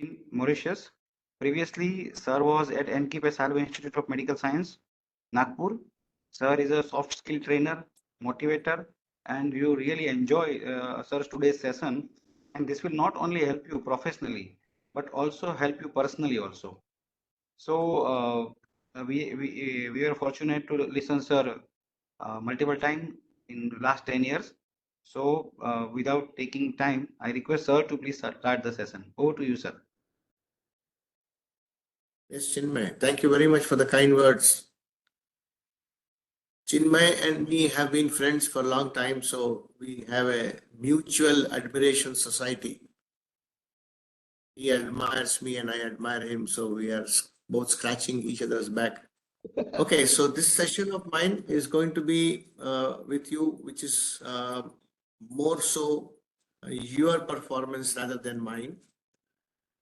in Mauritius. Previously, sir was at NK Salve Institute of Medical Science, Nagpur. Sir is a soft skill trainer, motivator, and you really enjoy sir's today's session. And this will not only help you professionally, but also help you personally also. So we are fortunate to listen sir multiple time in last 10 years. So without taking time, I request sir to please start the session. Over to you, sir. Yes, Chinmay, thank you very much for the kind words. Chinmay and me have been friends for a long time, so we have a mutual admiration society. He admires me and I admire him, so we are both scratching each other's back. Okay, so this session of mine is going to be with you, which is more so your performance rather than mine.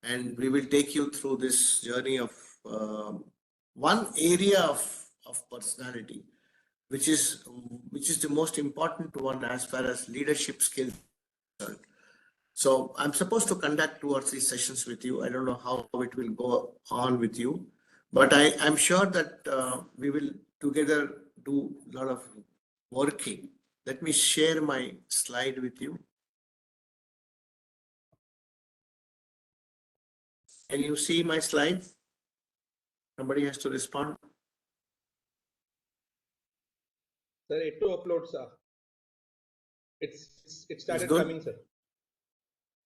And we will take you through this journey of one area of personality, which is the most important one as far as leadership skills are concerned. So I'm supposed to conduct 2 or 3 sessions with you. I don't know how it will go on with you, but I'm sure that we will together do a lot of working. Let me share my slide with you. Can you see my slide? Somebody has to respond. Sir, it to upload, sir. It started coming, sir.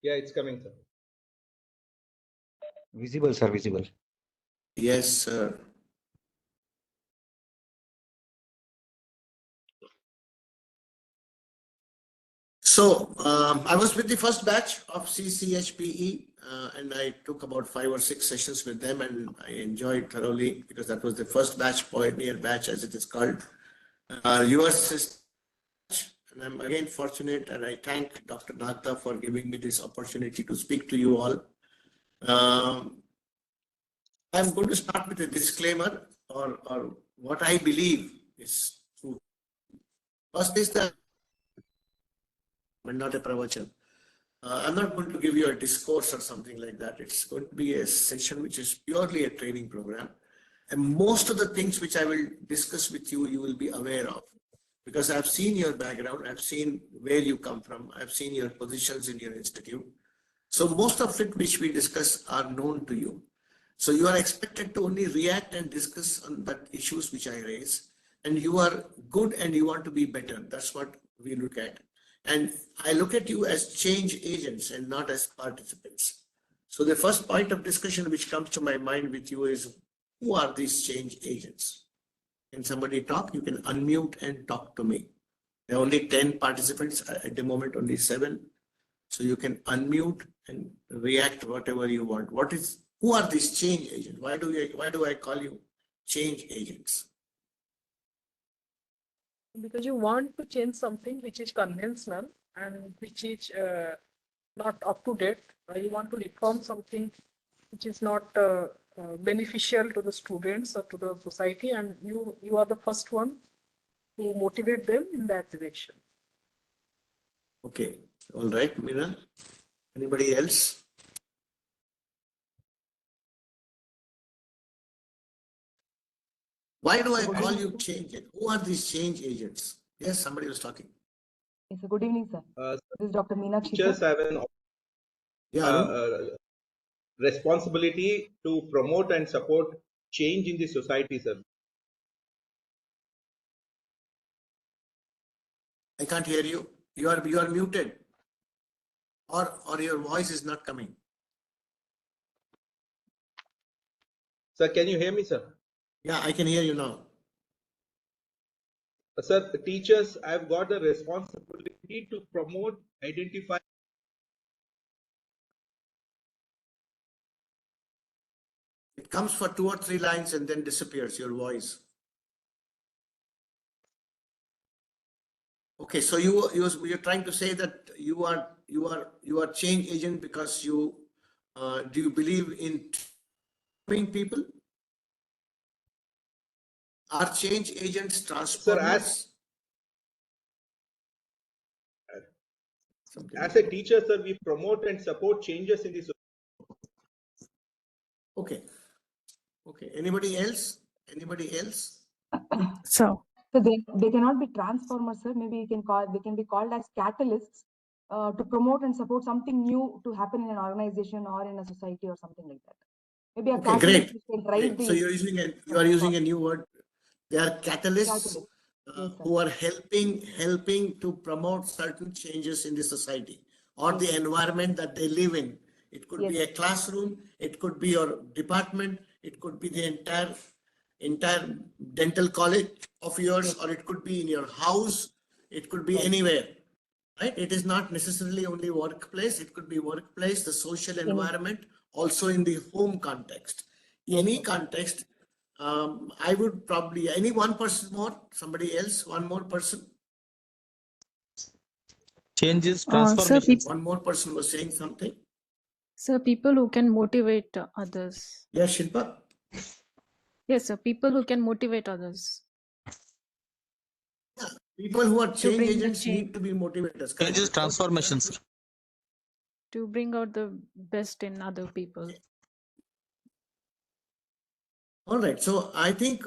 Yeah, it's coming, sir. Visible, sir, visible. Yes, sir. So I was with the first batch of CCHPE and I took about 5 or 6 sessions with them and I enjoyed thoroughly because that was the first batch, pioneer batch as it is called. Yours, and I'm again fortunate and I thank Dr. Nagta for giving me this opportunity to speak to you all. I'm going to start with a disclaimer or what I believe is true. First is that but not a pravachan. I'm not going to give you a discourse or something like that. It's going to be a session which is purely a training program. And most of the things which I will discuss with you, you will be aware of. Because I've seen your background, I've seen where you come from, I've seen your positions in your institute. So most of it which we discuss are known to you. So you are expected to only react and discuss on that issues which I raise. And you are good and you want to be better. That's what we look at. And I look at you as change agents and not as participants. So the first point of discussion which comes to my mind with you is, who are these change agents? Can somebody talk? You can unmute and talk to me. There are only 10 participants at the moment, only 7. So you can unmute and react whatever you want. Who are these change agents? Why do I call you change agents? Because you want to change something which is conventional and which is not up to date. You want to reform something which is not beneficial to the students or to the society, and you are the first one to motivate them in that direction. Okay, all right, Meena. Anybody else? Why do I call you change agent? Who are these change agents? Yes, somebody was talking. Yes, good evening, sir. This is Dr. Meenakshi. Teachers have an responsibility to promote and support change in the society, sir. I can't hear you. You are muted, or your voice is not coming. Sir, can you hear me, sir? Yeah, I can hear you now. Sir, the teachers have got the responsibility to promote, identify. It comes for 2 or 3 lines and then disappears, your voice. Okay, so you're trying to say that you are change agent because you do you believe in transforming people? Are change agents transformers? Sir, as a teacher, sir, we promote and support changes in the society. Okay. Okay. Anybody else? Anybody else? So they cannot be transformers, sir. Maybe they can be called as catalysts to promote and support something new to happen in an organization or in a society or something like that. Maybe a Okay, catalyst great. which can drive So the you are using a new word. They are catalysts catalyst. Yes, sir. who are helping to promote certain changes in the society or Yes. the environment that they live in. It could be Yes. a classroom, it could be your department, it could be the entire dental college of yours, Yes. or it could be in your house, it could be Right. anywhere. Right? It is not necessarily only workplace, it could be workplace, the social environment, also in the home context. Yes, Any sir. context, I would probably, any one person more, somebody else, one more person. Changes, Sir, transformation. One more person was saying something. sir, people who can motivate others. Yeah, Shilpa. Yes, sir, people who can motivate others People who are to change bring the agents change, need to be motivators. Changes, Correct? transformations. to bring out the best in other people. All right. So I think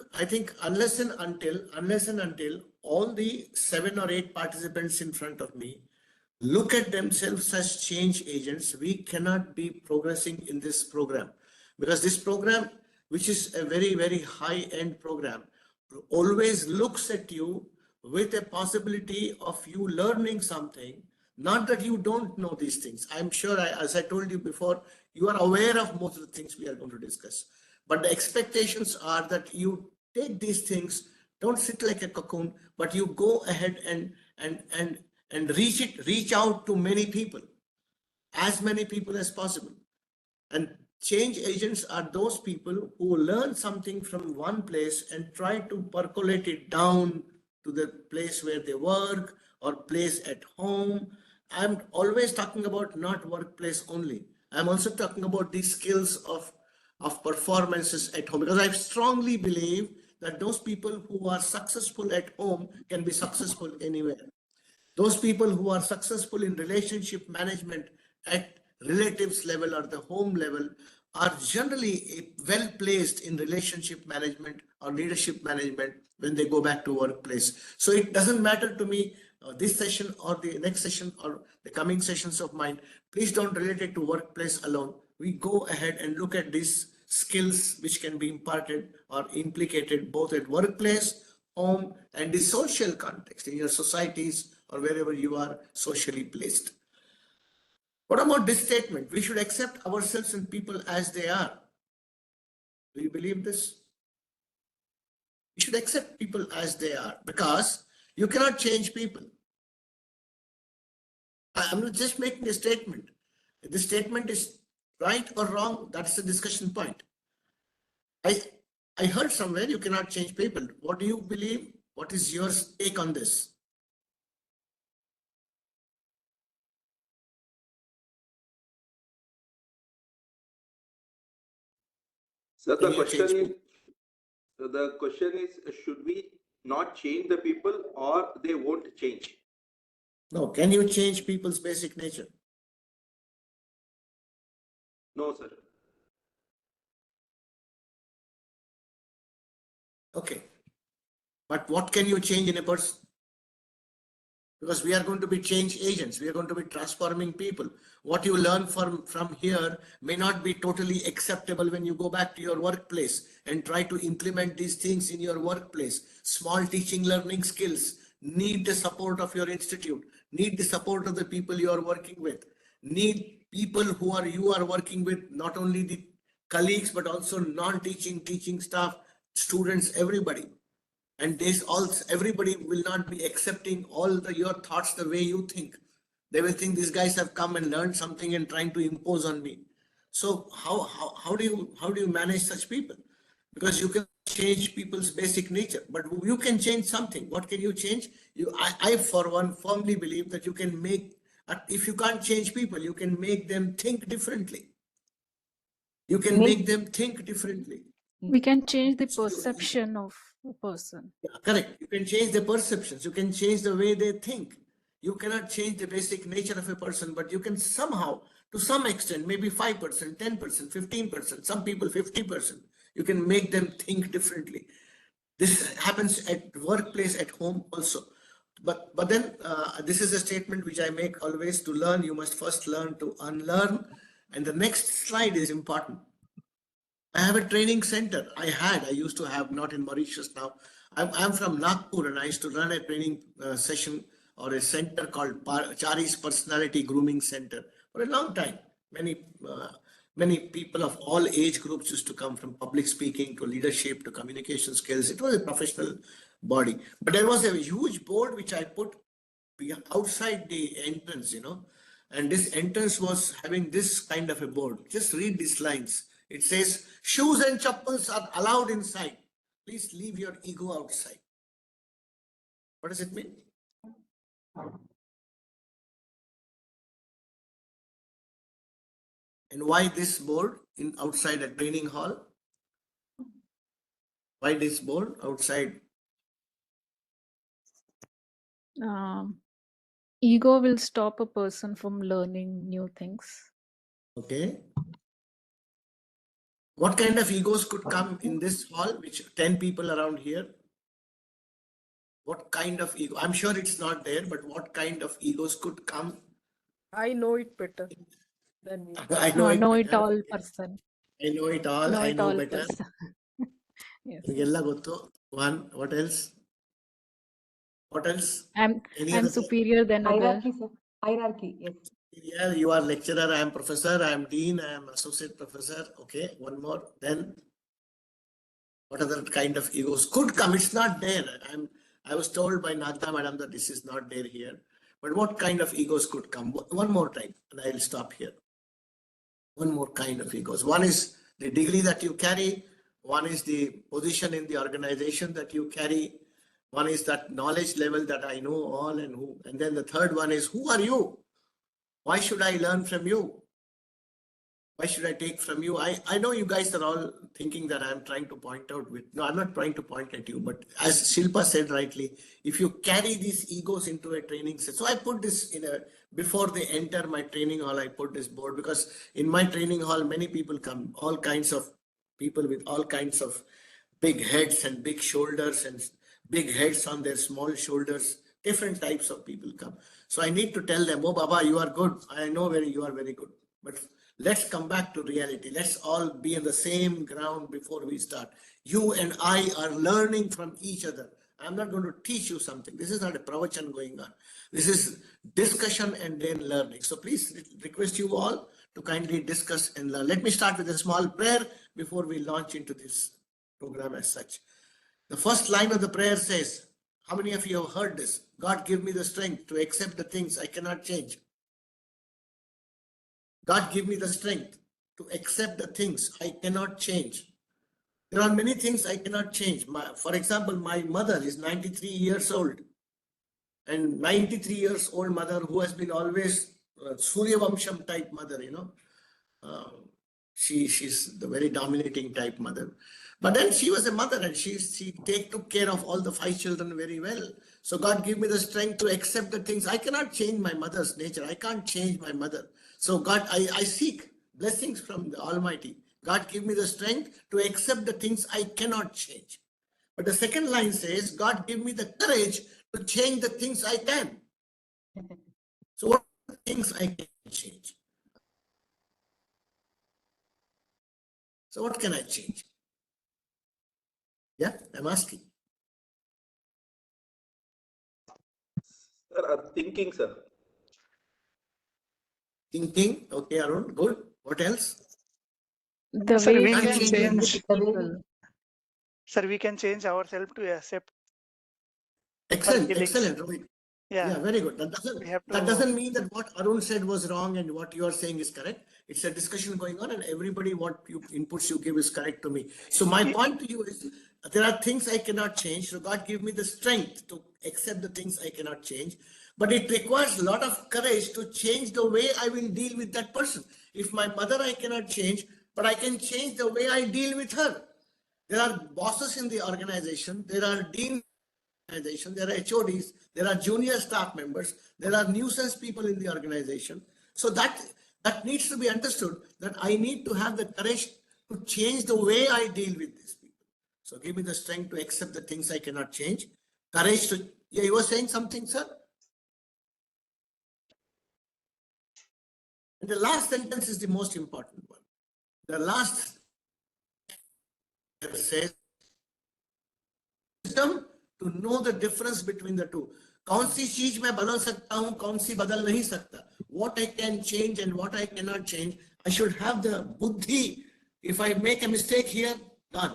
unless and until all the 7 or 8 participants in front of me look at themselves as change agents, we cannot be progressing in this program, because this program, which is a very, very high-end program, always looks at you with a possibility of you learning something. Not that you don't know these things. I'm sure, as I told you before, you are aware of most of the things we are going to discuss. But the expectations are that you take these things, don't sit like a cocoon, but you go ahead and reach out to many people, as many people as possible. And change agents are those people who learn something from one place and try to percolate it down to the place where they work or place at home. I'm always talking about not workplace only. I'm also talking about these skills of performances at home, because I strongly believe that those people who are successful at home can be successful anywhere. Those people who are successful in relationship management at relatives level or the home level are generally well placed in relationship management or leadership management when they go back to workplace. So it doesn't matter to me this session or the next session or the coming sessions of mine. Please don't relate it to workplace alone. We go ahead and look at these skills which can be imparted or implicated both at workplace, home, and the social context in your societies or wherever you are socially placed. What about this statement? We should accept ourselves and people as they are. Do you believe this? We should accept people as they are, because you cannot change people. I'm just making a statement. If the statement is right or wrong, that's the discussion point. I heard somewhere you cannot change people. What do you believe? What is your take on this? So Can the you change question is, should we not change the people or they won't change? No, can you change people's basic nature? No, sir. Okay. But what can you change in a person? Because we are going to be change agents. We are going to be transforming people. What you learn from here may not be totally acceptable when you go back to your workplace and try to implement these things in your workplace. Small teaching learning skills need the support of your institute, need the support of the people you are working with, need people you are working with, not only the colleagues, but also non-teaching, teaching staff, students, everybody. And this also, everybody will not be accepting your thoughts the way you think. They will think these guys have come and learned something and trying to impose on me. So how do you manage such people? Because you can change people's basic nature, but you can change something. What can you change? I for one firmly believe that you can make, if you can't change people, you can make them think differently. You can make them think differently. We can change the perception of a person. Yeah, correct. You can change the perceptions. You can change the way they think. You cannot change the basic nature of a person, but you can somehow to some extent, maybe 5%, 10%, 15%, some people 50%. You can make them think differently. This happens at workplace, at home also. But then this is a statement which I make always: to learn, you must first learn to unlearn. And the next slide is important. I have a training center. I used to have, not in Mauritius now. I'm from Nagpur, and I used to run a training session or a center called Chari's Personality Grooming Center for a long time. Many people of all age groups used to come, from public speaking to leadership to communication skills. It was a professional body. But there was a huge board which I put outside the entrance, and this entrance was having this kind of a board. Just read these lines. It says, shoes and chappals are allowed inside. Please leave your ego outside. What does it mean? And why this board outside a training hall? Why this board outside? Ego will stop a person from learning new things. Okay. What kind of egos could come in this hall, which 10 people around here? What kind of ego? I'm sure it's not there, but what kind of egos could come? I know it better than you. I know it Know better. it all person. I know it all. I know better. Person. Yes. One. What else? What else? I'm superior than hierarchy, sir. Hierarchy, yes. Yeah, you are lecturer, I am professor, I am dean, I am associate professor. Okay, one more. Then what other kind of egos could come? It's not there. I was told by Nagda madam that this is not there here. But what kind of egos could come? One more time, and I will stop here. One more kind of egos. One is the degree that you carry. One is the position in the organization that you carry. One is that knowledge level that I know all and who. And then the third one is, who are you? Why should I learn from you? Why should I take from you? I know you guys are all thinking that I'm trying to point out no, I'm not trying to point at you, but as Shilpa said rightly, if you carry these egos into a training set. So I put this before they enter my training hall, I put this board, because in my training hall, many people come, all kinds of people with all kinds of big heads and big shoulders and big heads on their small shoulders. Different types of people come. So I need to tell them, oh, Baba, you are good. I know you are very good. But let's come back to reality. Let's all be on the same ground before we start. You and I are learning from each other. I'm not going to teach you something. This is not a pravachan going on. This is discussion and then learning. So please request you all to kindly discuss and learn. Let me start with a small prayer before we launch into this program as such. The first line of the prayer says, how many of you have heard this? God, give me the strength to accept the things I cannot change. God, give me the strength to accept the things I cannot change. There are many things I cannot change. For example, my mother is 93 years old. And 93 years old mother who has been always Surya Vamsham type mother, she's the very dominating type mother. But then she was a mother and she took care of all the 5 children very well. So God give me the strength to accept the things. I cannot change my mother's nature. I can't change my mother. So God, I seek blessings from the Almighty. God give me the strength to accept the things I cannot change. But the second line says, God give me the courage to change the things I can. So what are the things I can change? So what can I change? Yeah, I'm asking. Sir, thinking, sir. Thinking, okay, Arun, good. What else? The Sir, way we you can engage change. with people. Sir, we can change ourselves to accept Excellent, feelings. excellent, Rohit. Yeah, very good. That doesn't mean that what Arun said was wrong and what you are saying is correct. It's a discussion going on and everybody, what inputs you give is correct to me. So my point to you is, there are things I cannot change. So God give me the strength to accept the things I cannot change. But it requires a lot of courage to change the way I will deal with that person. If my mother I cannot change, but I can change the way I deal with her. There are bosses in the organization. There are deans. There are HODs, there are junior staff members, there are nuisance people in the organization. So that That needs to be understood, that I need to have the courage to change the way I deal with these people. So give me the strength to accept the things I cannot change. Courage to, yeah, you were saying something, sir? And the last sentence is the most important one. The last says, wisdom to know the difference between the two. कौन सी चीज मैं बदल सकता हूं, कौन सी बदल नहीं सकता. What I can change and what I cannot change. I should have the buddhi. If I make a mistake here, done.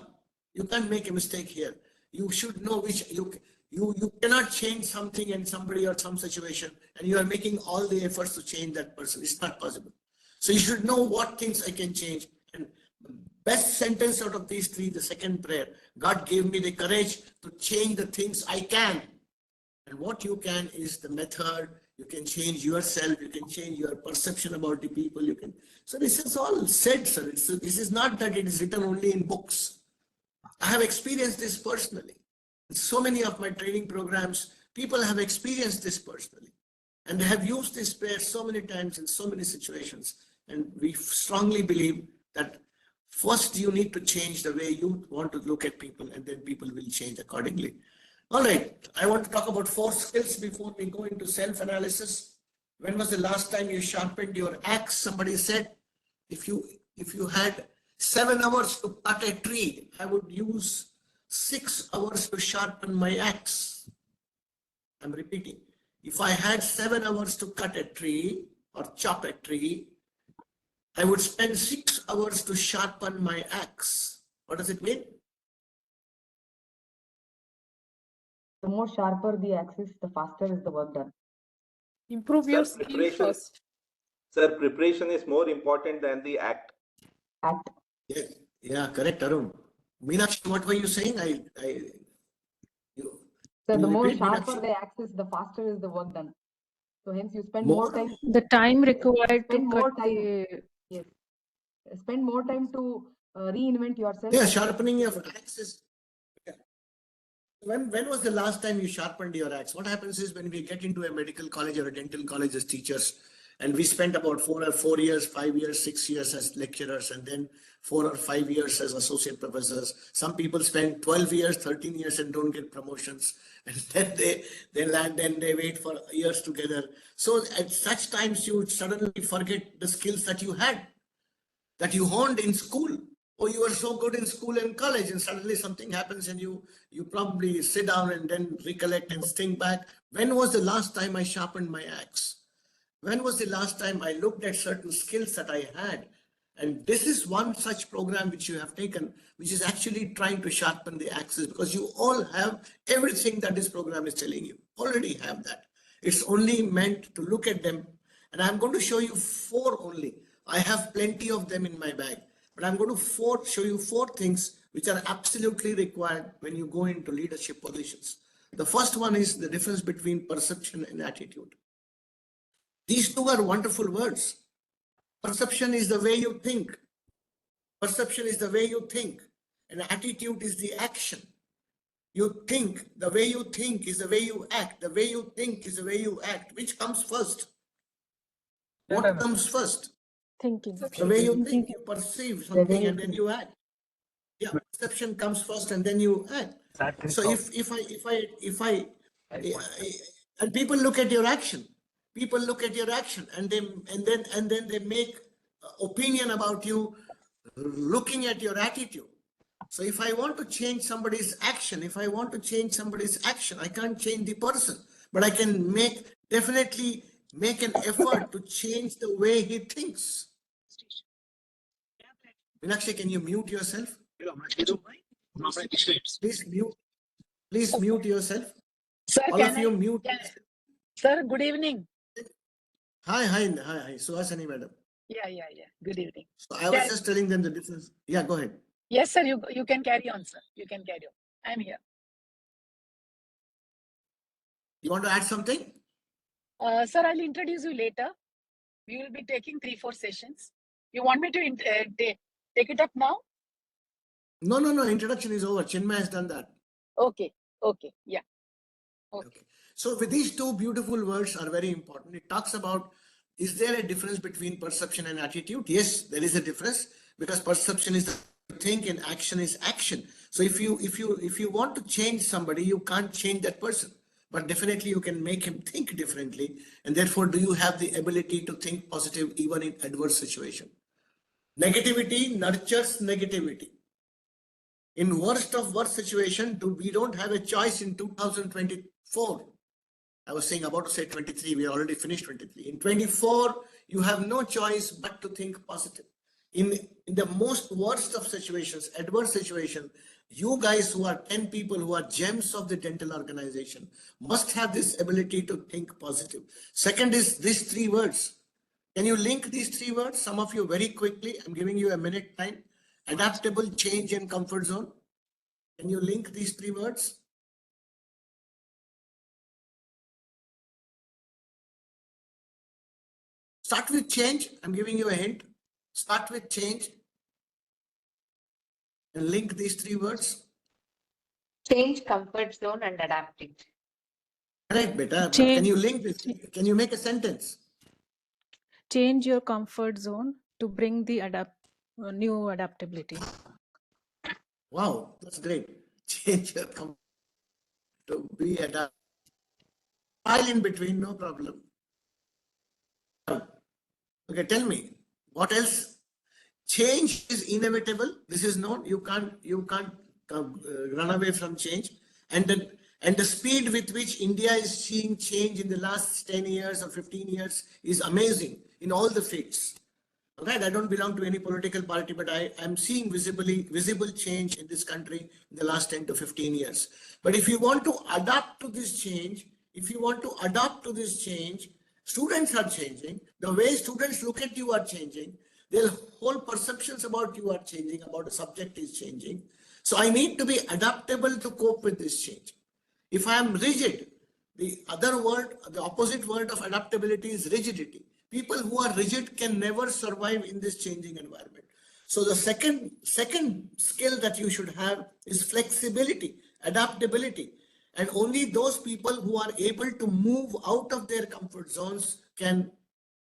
You can't make a mistake here. You should know which you cannot change something in somebody or some situation, and you are making all the efforts to change that person. It's not possible. So you should know what things I can change. And best sentence out of these three, the second prayer, God gave me the courage to change the things I can. And what you can is the method. You can change yourself. You can change your perception about the people. You can. So this is all said, sir. This is not that it is written only in books. I have experienced this personally. In so many of my training programs, people have experienced this personally. And they have used this prayer so many times in so many situations. And we strongly believe that first you need to change the way you want to look at people, and then people will change accordingly. All right, I want to talk about 4 skills before we go into self-analysis. When was the last time you sharpened your axe? Somebody said, if you had 7 hours to cut a tree, I would use 6 hours to sharpen my axe. I'm repeating. If I had 7 hours to cut a tree or chop a tree, I would spend 6 hours to sharpen my axe. What does it mean? The more sharper the axis, the faster is the work done. Improve your skill first. Sir, preparation is more important than the act. Act. Yeah, correct, Arun. Meenakshi, what were you saying? So the more repeat, sharper Meenakshi? the axis, the faster is the work done. So hence you spend more time. The time required to Spend more cut time. the Yes. Spend more time to reinvent yourself. Yeah, sharpening your axe is. Yeah. When was the last time you sharpened your axe? What happens is when we get into a medical college or a dental college as teachers, and we spend about 4 years, 5 years, 6 years as lecturers, and then 4 or 5 years as associate professors. Some people spend 12 years, 13 years and don't get promotions. And then they land and they wait for years together. So at such times you suddenly forget the skills that you had, that you honed in school. Or you were so good in school and college, and suddenly something happens and you probably sit down and then recollect and think back. When was the last time I sharpened my axe? When was the last time I looked at certain skills that I had? And this is one such program which you have taken, which is actually trying to sharpen the axis, because you all have everything that this program is telling you. Already have that. It's only meant to look at them. And I'm going to show you 4 only. I have plenty of them in my bag, but I'm going to show you 4 things which are absolutely required when you go into leadership positions. The first one is the difference between perception and attitude. These 2 are wonderful words. Perception is the way you think. Perception is the way you think. And attitude is the action. You think, the way you think is the way you act. The way you think is the way you act. Which comes first? What comes first? thinking. The way you think, you perceive something and then you act. Yeah, perception comes first and then you act. So if I and people look at your action. People look at your action and then they make opinion about you looking at your attitude. So if I want to change somebody's action, I can't change the person, but I can definitely make an effort to change the way he thinks. Meenakshi, can you mute yourself? Please mute yourself. Sir, All of you mute. Sir, good evening. Hi, Suhasini madam. Yeah. Good evening. So I was just telling them the difference. Yeah, go ahead. Yes, sir. You can carry on, sir. You can carry on. I'm here. You want to add something? Sir, I'll introduce you later. We will be taking 3-4 sessions. You want me to take it up now? No. Introduction is over. Chinmay has done that. Okay. Yeah. Okay. So with these 2 beautiful words are very important. It talks about is there a difference between perception and attitude? Yes, there is a difference, because perception is think and action is action. So if you want to change somebody, you can't change that person, but definitely you can make him think differently. And therefore, do you have the ability to think positive even in adverse situation? Negativity nurtures negativity. In worst of worst situation, we don't have a choice in 2024. I was saying about to say 23, we already finished 23. In 24, you have no choice but to think positive. In the most worst of situations, adverse situation, you guys who are 10 people who are gems of the dental organization must have this ability to think positive. Second is these 3 words. Can you link these 3 words? Some of you very quickly, I'm giving you a minute time. Adaptable, change, and comfort zone. Can you link these 3 words? Start with change. I'm giving you a hint. Start with change and link these 3 words. Change, comfort zone, and adapting. Right, beta. But Change. can you link this? Can you make a sentence? Change your comfort zone to bring the new adaptability. Wow, that's great. Change your comfort to be adaptable. While in between, no problem. Okay, tell me, what else? Change is inevitable. This is known. You can't run away from change. And the speed with which India is seeing change in the last 10 years or 15 years is amazing in all the fields. Right, I don't belong to any political party, but I am seeing visible change in this country in the last 10 to 15 years. But if you want to adapt to this change, students are changing. The way students look at you are changing. Their whole perceptions about you are changing, about the subject is changing. So I need to be adaptable to cope with this change. If I am rigid, the opposite word of adaptability is rigidity. People who are rigid can never survive in this changing environment. So the second skill that you should have is flexibility, adaptability. And only those people who are able to move out of their comfort zones can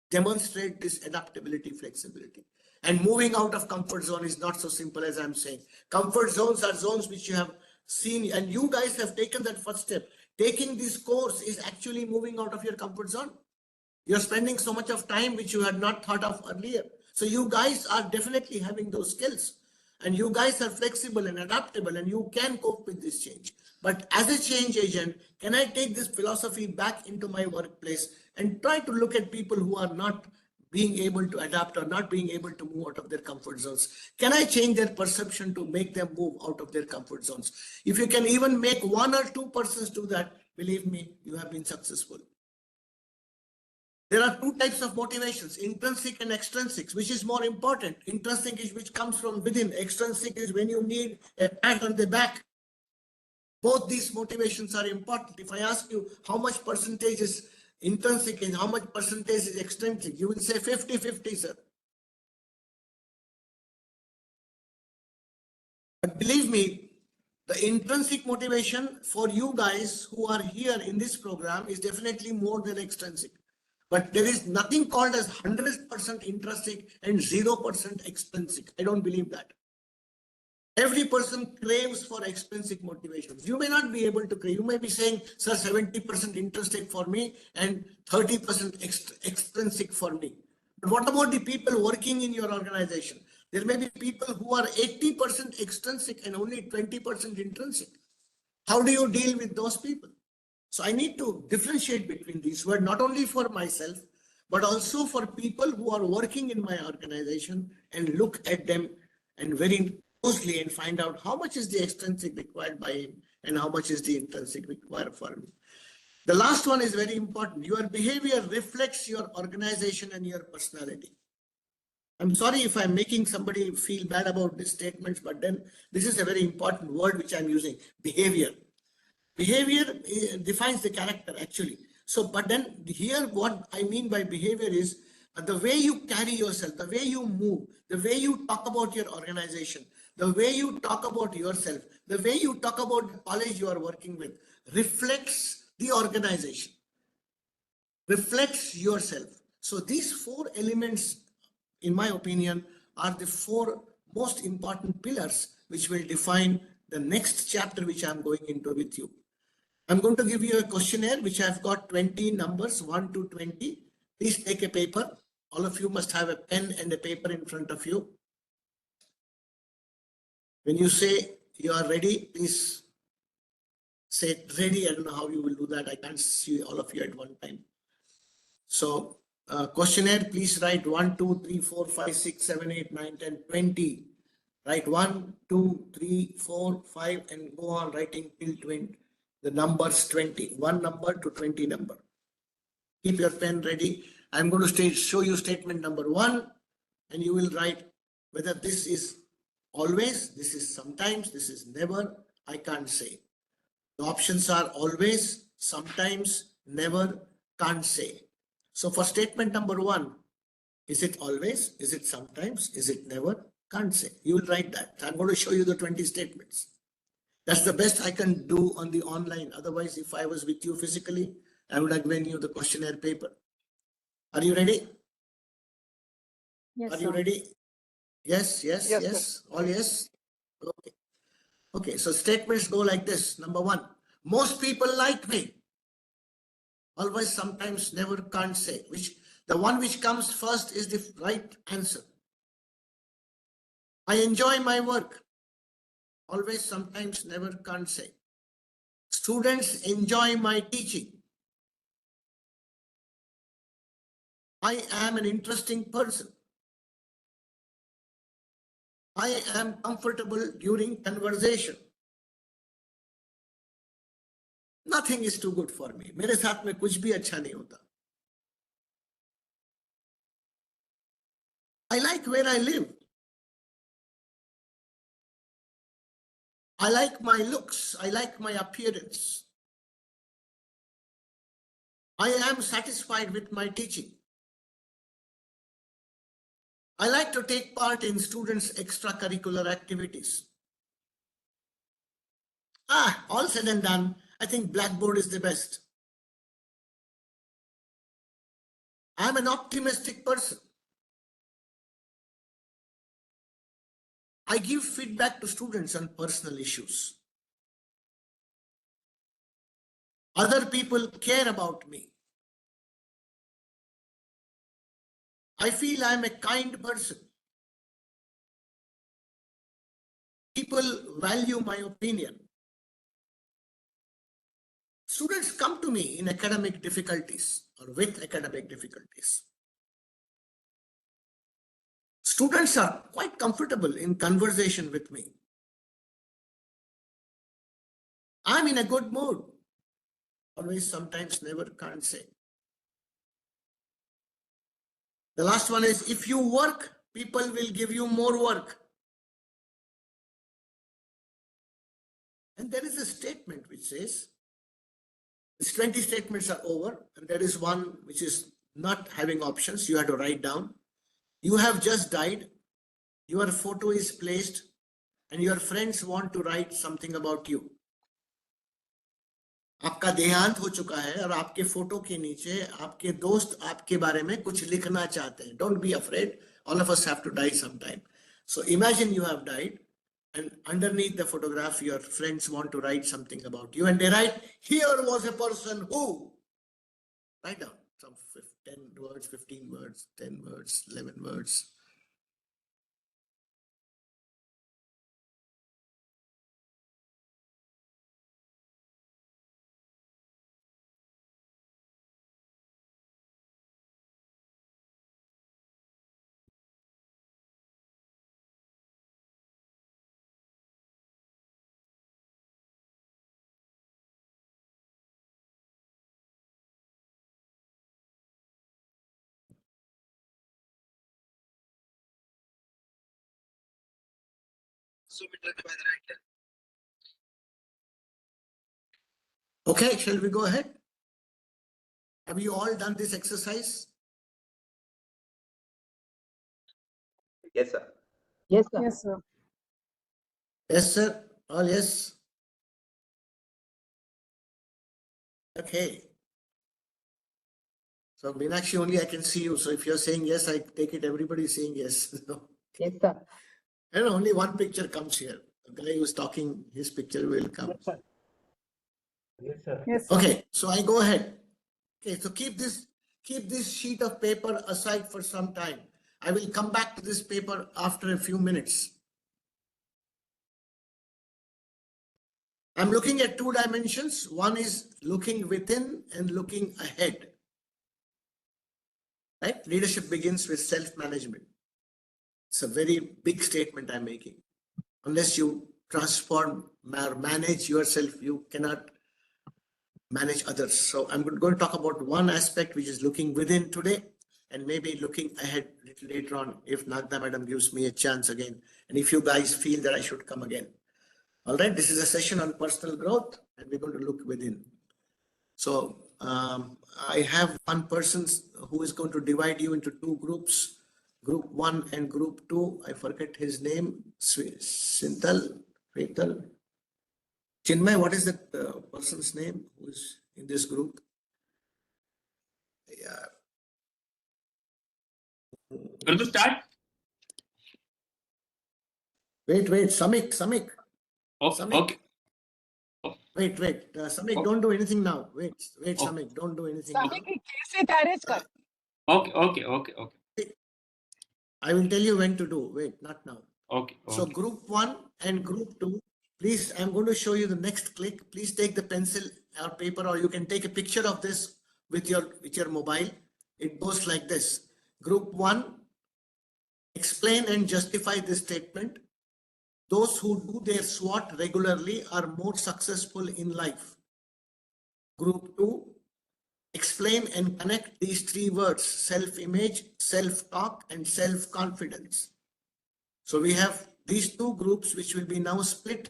demonstrate this adaptability, flexibility. And moving out of comfort zone is not so simple as I'm saying. Comfort zones are zones which you have seen, and you guys have taken that first step. Taking this course is actually moving out of your comfort zone. You're spending so much of time which you had not thought of earlier. So you guys are definitely having those skills, and you guys are flexible and adaptable, and you can cope with this change. But as a change agent, can I take this philosophy back into my workplace and try to look at people who are not being able to adapt or not being able to move out of their comfort zones? Can I change their perception to make them move out of their comfort zones? If you can even make 1 or 2 persons do that, believe me, you have been successful. There are 2 types of motivations, intrinsic and extrinsic. Which is more important? Intrinsic is which comes from within. Extrinsic is when you need a pat on the back. Both these motivations are important. If I ask you how much percentage is intrinsic and how much percentage is extrinsic, you will say 50-50, sir. But believe me, the intrinsic motivation for you guys who are here in this program is definitely more than extrinsic. But there is nothing called as 100% intrinsic and 0% extrinsic. I don't believe that. Every person craves for extrinsic motivations. You may not be able to crave. You may be saying, sir, 70% intrinsic for me and 30% extrinsic for me. But what about the people working in your organization? There may be people who are 80% extrinsic and only 20% intrinsic. How do you deal with those people? So I need to differentiate between these words, not only for myself, but also for people who are working in my organization, and look at them and very closely and find out how much is the extrinsic required by him and how much is the intrinsic required for me. The last one is very important. Your behavior reflects your organization and your personality. I'm sorry if I'm making somebody feel bad about these statements, but then this is a very important word which I'm using, behavior. Behavior defines the character actually. So, but then here what I mean by behavior is the way you carry yourself, the way you move, the way you talk about your organization, the way you talk about yourself, the way you talk about the college you are working with reflects the organization, reflects yourself. So these 4 elements, in my opinion, are the 4 most important pillars which will define the next chapter which I'm going into with you. I'm going to give you a questionnaire which I've got 20 numbers, 1 to 20. Please take a paper. All of you must have a pen and a paper in front of you. When you say you are ready, please say ready. I don't know how you will do that. I can't see all of you at one time. So questionnaire, please write 1, 2, 3, 4, 5, 6, 7, 8, 9, 10, 20. Write 1, 2, 3, 4, 5 and go on writing till 20. The numbers 20. 1 number to 20 number. Keep your pen ready. I'm going to show you statement number 1 and you will write whether this is always, this is sometimes, this is never, I can't say. The options are always, sometimes, never, can't say. So for statement number 1, is it always, is it sometimes, is it never, can't say. You will write that. I'm going to show you the 20 statements. That's the best I can do on the online. Otherwise, if I was with you physically, I would have given you the questionnaire paper. Are you ready? Yes, Are sir. you ready? Yes, yes, Yes, yes. sir. All yes? Okay. Okay, so statements go like this. Number 1, most people like me. Always, sometimes, never, can't say. The one which comes first is the right answer. I enjoy my work. Always, sometimes, never, can't say. Students enjoy my teaching. I am an interesting person. I am comfortable during conversation. Nothing is too good for me. मेरे साथ में कुछ भी अच्छा नहीं होता. I like where I live. I like my looks. I like my appearance. I am satisfied with my teaching. I like to take part in students' extracurricular activities. All said and done, I think Blackboard is the best. I'm an optimistic person. I give feedback to students on personal issues. Other people care about me. I feel I'm a kind person. People value my opinion. Students come to me in academic difficulties or with academic difficulties. Students are quite comfortable in conversation with me. I'm in a good mood. Always, sometimes, never, can't say. The last one is, if you work, people will give you more work. And there is a statement which says, these 20 statements are over, and there is one which is not having options. You have to write down. You have just died. Your photo is placed, and your friends want to write something about you. आपका देहांत हो चुका है और आपके photo के नीचे आपके दोस्त आपके बारे में कुछ लिखना चाहते हैं. Don't be afraid. All of us have to die sometime. So imagine you have died, and underneath the photograph, your friends want to write something about you, and they write, here was a person who. Write down some 10 words, 15 words, 10 words, 11 words. Okay, shall we go ahead? Have you all done this exercise? Yes, sir. Yes, sir. Yes, sir. Yes, sir. All yes. Okay. So Meenakshi, only I can see you. So if you're saying yes, I take it everybody is saying yes. Yes, sir. And only one picture comes here. The guy who's talking, his picture will come. Yes, sir. Yes, sir. Yes, sir. Okay, so I go ahead. Okay, so keep this sheet of paper aside for some time. I will come back to this paper after a few minutes. I'm looking at two dimensions. One is looking within and looking ahead. Right? Leadership begins with self-management. It's a very big statement I'm making. Unless you transform or manage yourself, you cannot manage others. So I'm going to talk about one aspect, which is looking within today, and maybe looking ahead a little later on if Nagda madam gives me a chance again, and if you guys feel that I should come again. All right, this is a session on personal growth, and we're going to look within. So I have one person who is going to divide you into two groups, group 1 and group 2. I forget his name, Sintal, Fetal. Chinmay, what is that person's name who is in this group? Yeah. Going to start? Wait, Samik. Oh, Samik. okay. Wait, Samik, don't do anything now. Wait, Okay. Samik, don't do anything now. Samik, कैसे arrange कर? Okay. I will tell you when to do. Wait, not now. Okay. So group 1 and group 2, please, I'm going to show you the next click. Please take the pencil or paper, or you can take a picture of this with your mobile. It goes like this. Group 1, explain and justify this statement. Those who do their SWOT regularly are more successful in life. Group 2, explain and connect these three words: self-image, self-talk, and self-confidence. So we have these two groups which will be now split,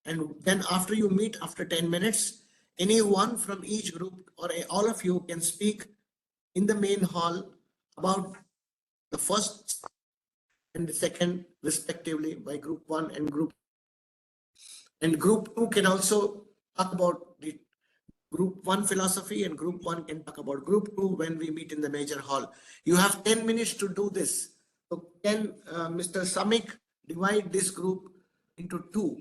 and then after you meet after 10 minutes, anyone from each group or all of you can speak in the main hall about the first and the second respectively by group 1 and group 2 can also talk about the group 1 philosophy, and group 1 can talk about group 2 when we meet in the major hall. You have 10 minutes to do this. So can Mr. Samik divide this group into two?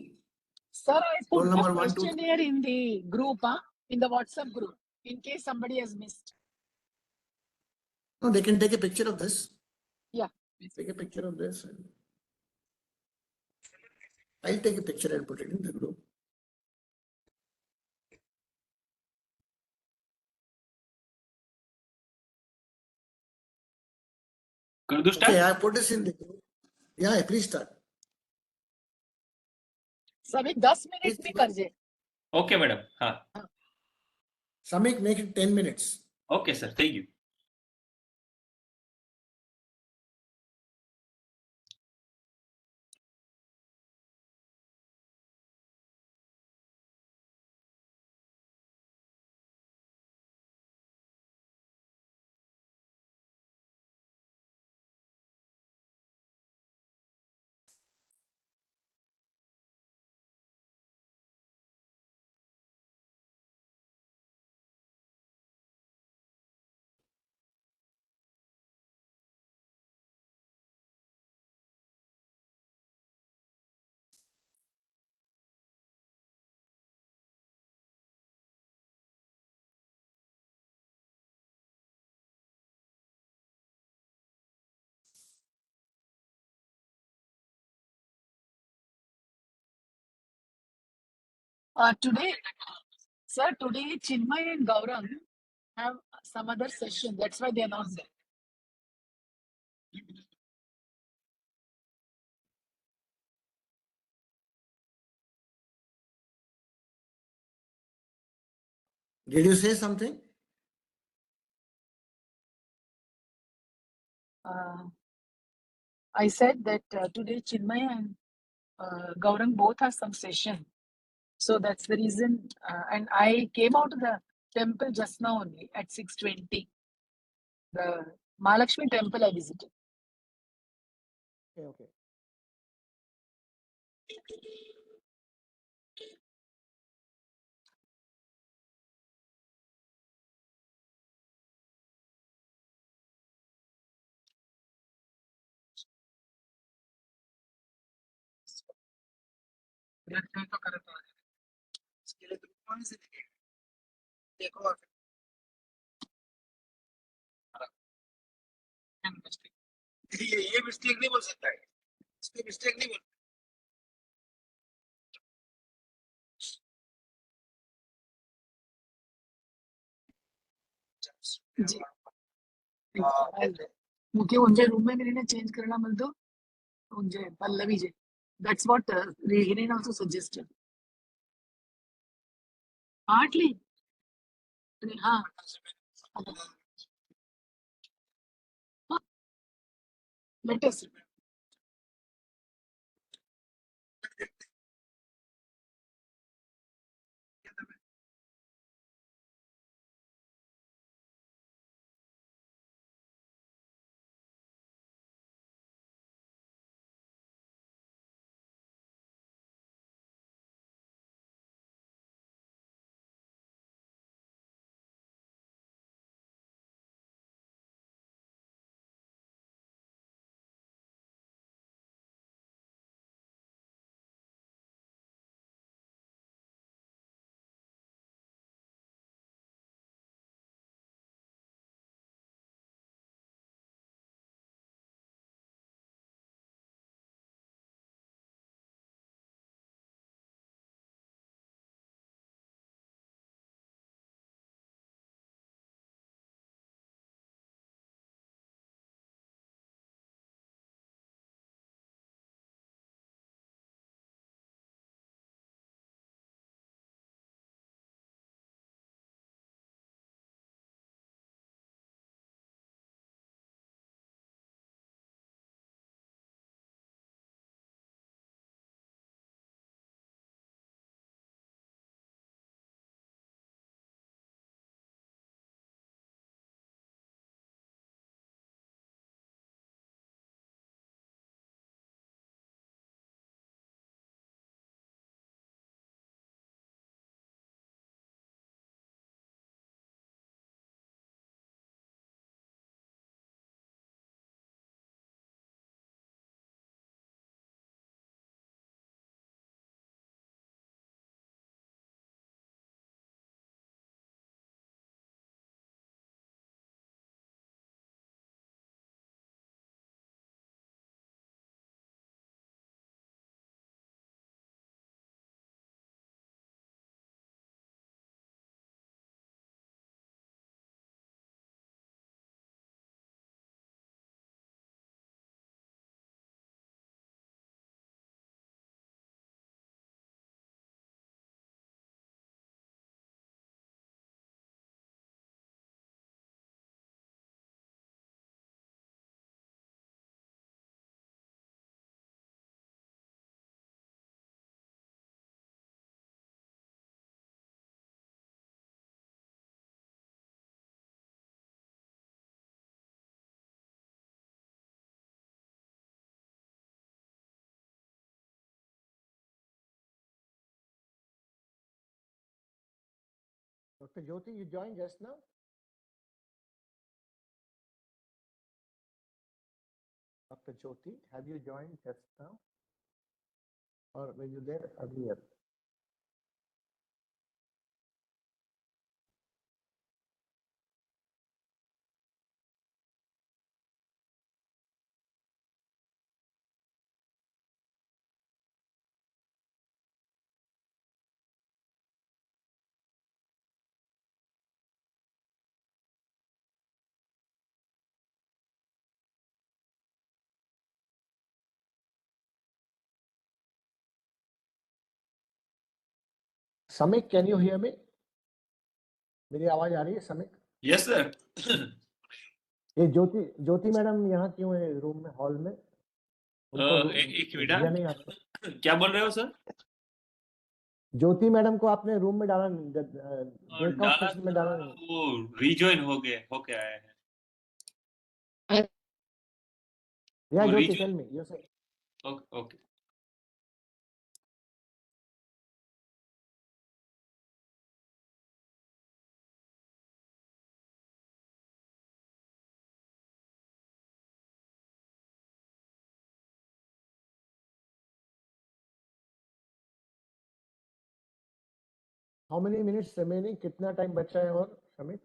Sir, I put Roll the number 1, 2, 3. questionnaire in the group, in the WhatsApp group, in case somebody has missed. No, they can take a picture of this. Yeah. Take a picture of this. And I'll take a picture and put it in the group. Okay. Going to start? Okay, I put this in the group. Yeah, please start. Samik, 10 minutes में कर दे. Okay, madam. हाँ. Samik, make it 10 minutes. Okay, sir. Thank you. Today, sir, today Chinmay and Gaurang have some other session. That's why they are not there. Did you say something? I said that today Chinmay and Gaurang both have some session. So that's the reason. And I came out of the temple just now only at 6:20. The Mahalakshmi temple I visited. Okay. तो करता है इसके लिए तुम कौन से देखो और ये मिस्टेक नहीं बोल सकता है इसको मिस्टेक नहीं बोल जी मुझे उनके रूम में मेरे चेंज करना मिल दो उनके Pallavi ji that's what Rehan also suggested hardly हाँ let us Dr. Jyoti, you joined just now? Dr. Jyoti, have you joined just now? Or were you there earlier? Samik, can you hear me? मेरी आवाज आ रही है Samik? Yes, sir. ये ज्योति madam यहाँ क्यों है room में हॉल में? उनको एक दिया मिनट नहीं आपको? क्या बोल रहे हो सर? ज्योति मैडम को आपने रूम में डाला ब्रेकआउट डाला सेशन में डाला नहीं? वो रीजॉइन होके आए हैं या वो ज्योति टेल रीजॉइन मी यू से okay okay How many minutes remaining? कितना time बचा है और Shamik?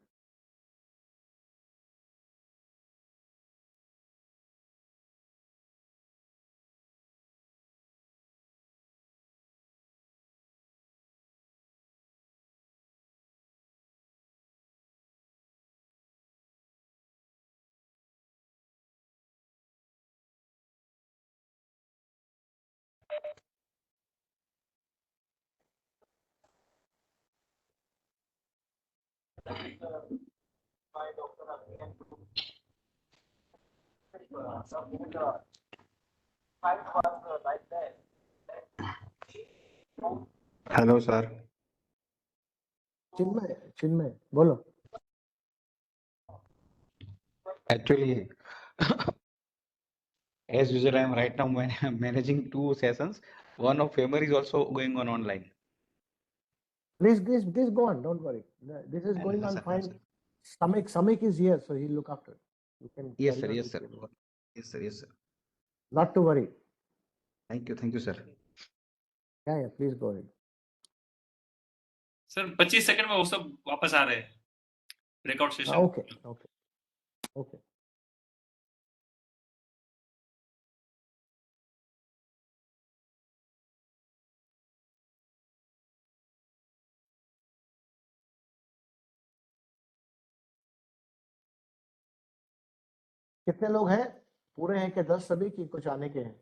Hello, sir. Chinmay, बोलो. Actually, as usual, I am right now managing two sessions. One of Femer is also going on online. Please go on. Don't worry. This is going on Sir, fine. sir. Samik is here, so he'll look after it. You can Yes, carry sir. on Yes, with sir. your work. Yes, sir. Yes, sir. Not to worry. Thank you, sir. Yeah. Please go ahead. Sir 25 second में वो सब वापस आ रहे हैं breakout session. Okay. कितने लोग हैं? पूरे हैं क्या 10 सभी की कुछ आने के हैं?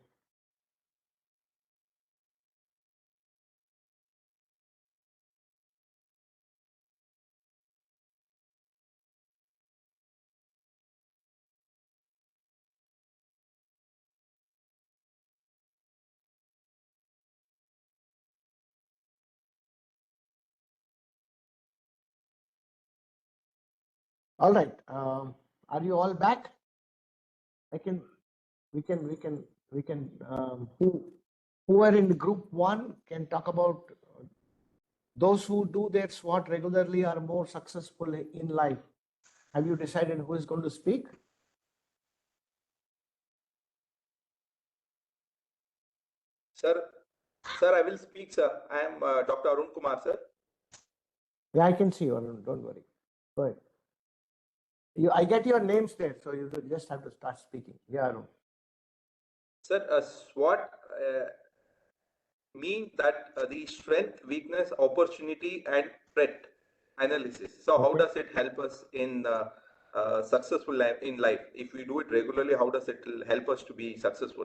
All right. Are you all back? We can. Who are in group 1 can talk about those who do their SWOT regularly are more successful in life. Have you decided who is going to speak? Sir, I will speak, sir. I am Dr. Arun Kumar, sir. Yeah, I can see you, Arun. Don't worry. Go ahead. I get your names there, so you just have to start speaking. Yeah, Arun. Sir, SWOT means that the strength, weakness, opportunity, and threat analysis. So, how does it help us in successful life in life? If we do it regularly, how does it help us to be successful?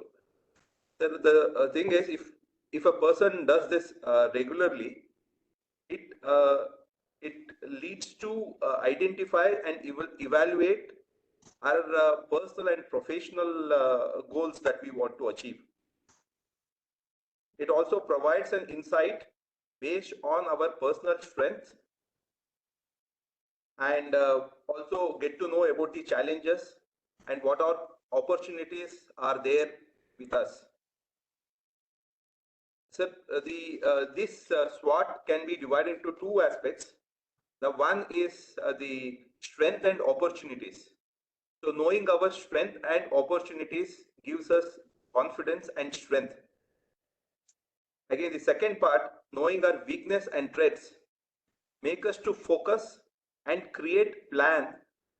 Sir, the thing is, if a person does this regularly, it leads to identify and evaluate our personal and professional goals that we want to achieve. It also provides an insight based on our personal strengths and also get to know about the challenges and what our opportunities are there with us. So this SWOT can be divided into two aspects. The one is the strength and opportunities. So knowing our strength and opportunities gives us confidence and strength. Again, the second part, knowing our weakness and threats, make us to focus and create plan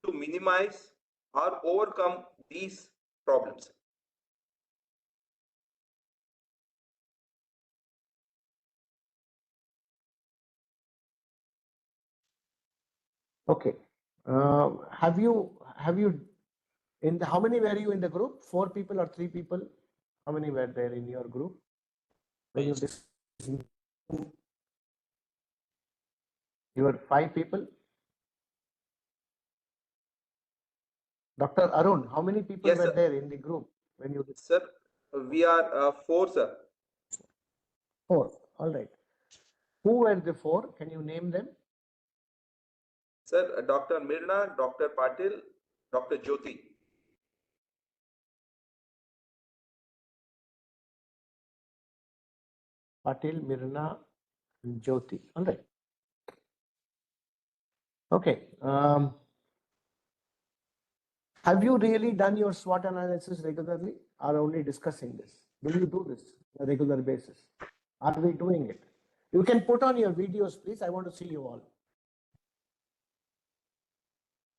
to minimize or overcome these problems. Okay. Have you how many were you in the group? 4 people or 3 people? How many were there in your group? When you were 5 people? Dr. Arun, how many people were there in the group when you? Sir, we are 4, sir. 4. All right. Who were the 4? Can you name them? Sir, Dr. Mirna, Dr. Patil, Dr. Jyoti. Patil, Mirna, and Jyoti. All right. Okay. Have you really done your SWOT analysis regularly or only discussing this? Will you do this on a regular basis? Are we doing it? You can put on your videos, please. I want to see you all.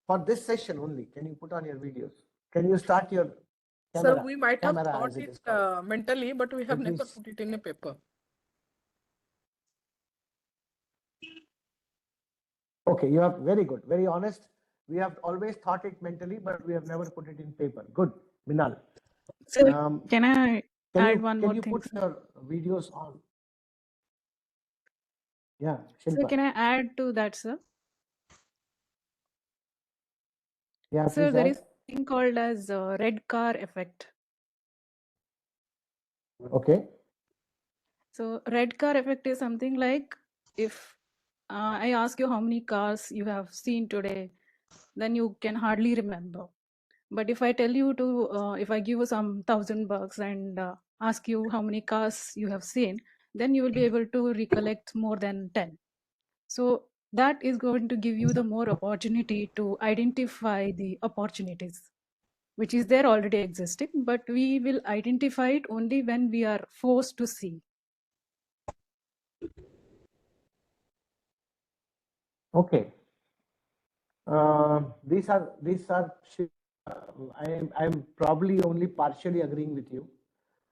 For this session only, can you put on your videos? Can you start your camera? Sir, we might have camera, thought as it it is called. mentally, but we have never Please. put it in a paper. Okay, you have very good, very honest. We have always thought it mentally, but we have never put it in paper. Good, Minal. So can I add one more Can you thing, put sir? your videos on? Yeah, So Shilpa. can I add to that, sir? Yeah, Sir, please there add. is a thing called as red car effect. Okay. So red car effect is something like if I ask you how many cars you have seen today, then you can hardly remember. But if I tell you to, if I give you some $1,000 and ask you how many cars you have seen, then you will be able to recollect more than 10. So that is going to give you the more opportunity to identify the opportunities, which is there already existing, but we will identify it only when we are forced to see. Okay. These are I'm probably only partially agreeing with you.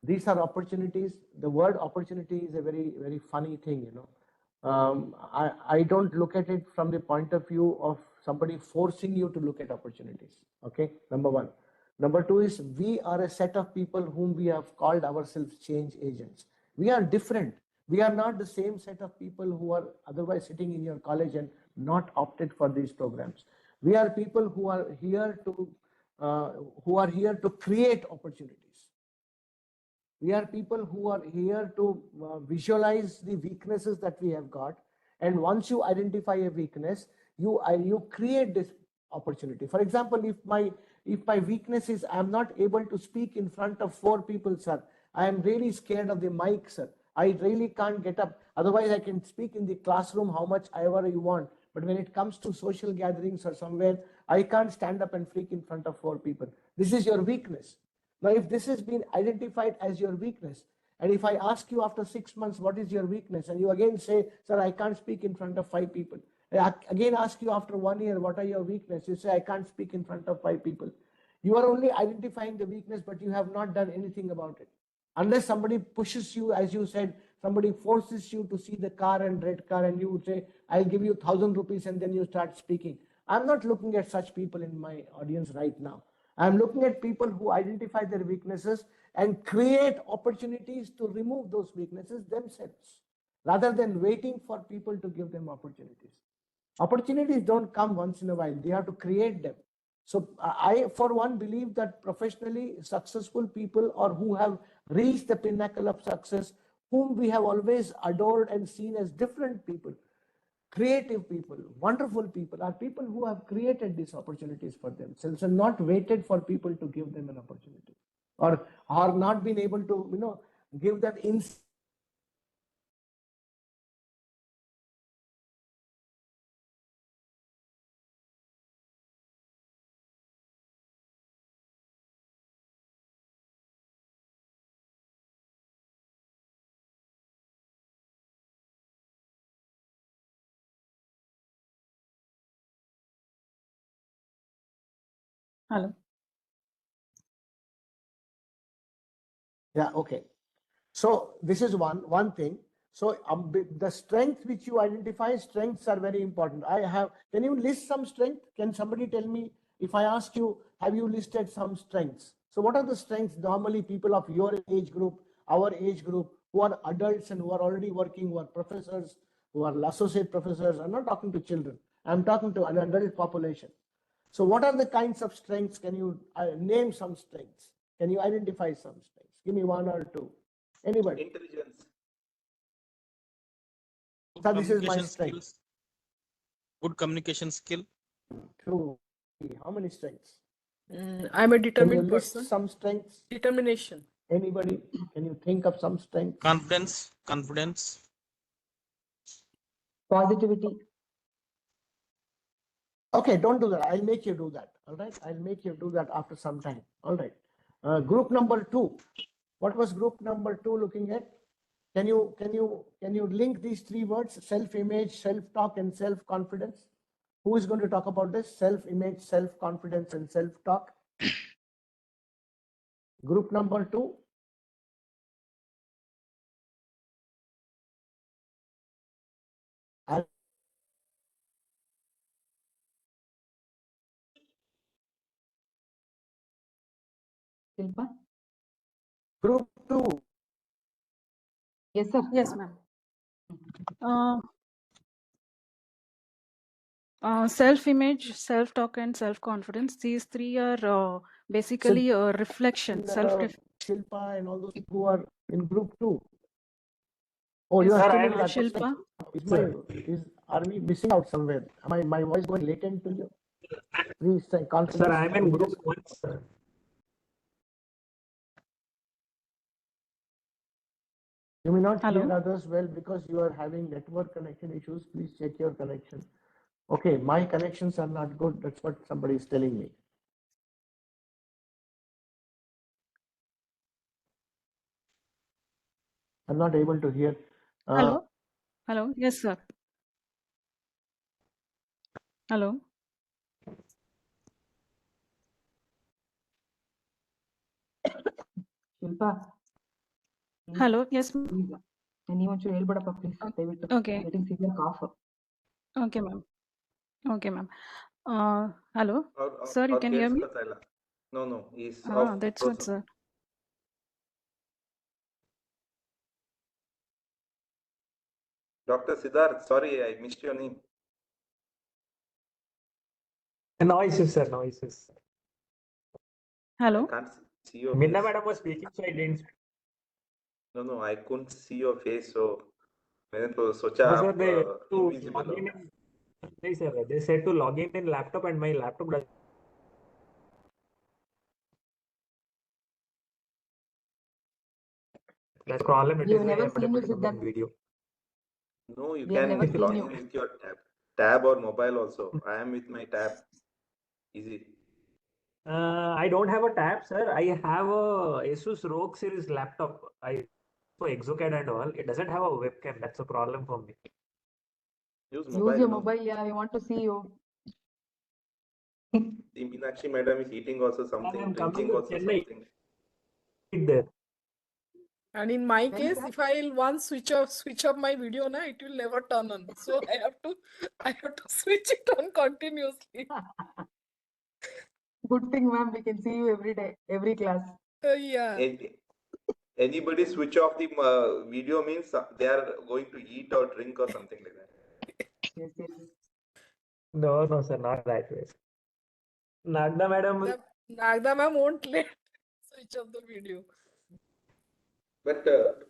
These are opportunities. The word opportunity is a very funny thing, you know. I don't look at it from the point of view of somebody forcing you to look at opportunities. Okay, number one. Number two is we are a set of people whom we have called ourselves change agents. We are different. We are not the same set of people who are otherwise sitting in your college and not opted for these programs. We are people who are here to create opportunities. We are people who are here to visualize the weaknesses that we have got. And once you identify a weakness, you create this opportunity. For example, if my weakness is I'm not able to speak in front of 4 people, sir, I am really scared of the mic, sir. I really can't get up. Otherwise, I can speak in the classroom how much ever you want. But when it comes to social gatherings or somewhere, I can't stand up and speak in front of 4 people. This is your weakness. Now, if this has been identified as your weakness, and if I ask you after 6 months, what is your weakness? And you again say, sir, I can't speak in front of 5 people. I again ask you after 1 year, what are your weaknesses? You say, I can't speak in front of 5 people. You are only identifying the weakness, but you have not done anything about it. Unless somebody pushes you, as you said, somebody forces you to see the car and red car, and you would say, I'll give you 1,000 rupees, and then you start speaking. I'm not looking at such people in my audience right now. I'm looking at people who identify their weaknesses and create opportunities to remove those weaknesses themselves, rather than waiting for people to give them opportunities. Opportunities don't come once in a while. They have to create them. So I, for one, believe that professionally successful people, or who have reached the pinnacle of success, whom we have always adored and seen as different people, creative people, wonderful people, are people who have created these opportunities for themselves and not waited for people to give them an opportunity, or not been able to, give them insight. Hello. Yeah, okay. So this is one thing. So the strength which you identify, strengths are very important. Can you list some strength? Can somebody tell me, if I ask you, have you listed some strengths? So what are the strengths normally people of your age group, our age group, who are adults and who are already working, who are professors, who are associate professors? I'm not talking to children. I'm talking to an adult population. So what are the kinds of strengths? Can you name some strengths? Can you identify some strengths? Give me 1 or 2. Anybody? Intelligence. So this is my Communication strength. skills. Good communication skill. 2. How many strengths? I'm a Can you determined list person. some strengths? Determination. Anybody? Can you think of some strengths? Confidence. Positivity. Okay, don't do that. I'll make you do that. All right. I'll make you do that after some time. All right. Group number 2. What was group number 2 looking at? Can you link these three words: self-image, self-talk, and self-confidence? Who is going to talk about this? Self-image, self-confidence, and self-talk. Group number 2. Shilpa? Group 2. Yes, sir. Yes, ma'am. Self-image, self-talk, and self-confidence. These three are basically a reflection. Shilpa and all those who are in group 2. Oh, you Yes, are sir, still I in am that. Shilpa. Are we missing out somewhere? Am my voice going latent to you? Please say confidence. Sir, I'm in group 1. You may not Hello? hear others well because you are having network connection issues. Please check your connection. Okay, my connections are not good. That's what somebody is telling me. I'm not able to hear. Hello? Hello? Yes, sir. Hello? Shilpa? Hello? Yes, ma'am. Please. ನೀವೊಂಚೂರು ಹೇಳ್ಬೇಡಪ್ಪ please ದಯವಿಟ್ಟು. Okay. Getting severe cough. Okay, ma'am. Okay, ma'am. Hello? Or, Sir, you or can hear me? ಕೇಳಿಸ್ಕೊತಾ No, he's Ah, off. that's what, sir. Dr. Siddharth, sorry, I missed your name. Noises, sir, noises. Hello? I can't see your Minna face. madam was speaking, so I didn't. No, I couldn't see your face, so मैंने तो सोचा No, sir, आप they to invisible log हो. in. No, sir, they said to log in laptop, and my laptop does. That's the problem. It We is have very never seen you unable to with come that. in video. No, you We have can never seen log you. in with your tab or mobile also. I am with my tab. Easy. I don't have a tab, sir. I have a Asus ROG series laptop. I for ExoCAD and all. It doesn't have a webcam. That's a problem for me. Use Use mobile. your No? mobile. Yeah, we want to see you. The Meenakshi madam is eating also something, I'm coming drinking to also Chennai. something. There. And in my When, case, sir? if I'll once switch off my video now, it will never turn on. So I have to switch it on continuously. Good thing, ma'am. We can see you every day, every class. Yeah. Anybody switch off the video means they are going to eat or drink or something like that. Yes, yes. No, sir, not that way. Nagda madam. Nagda ma'am won't let switch off the video. But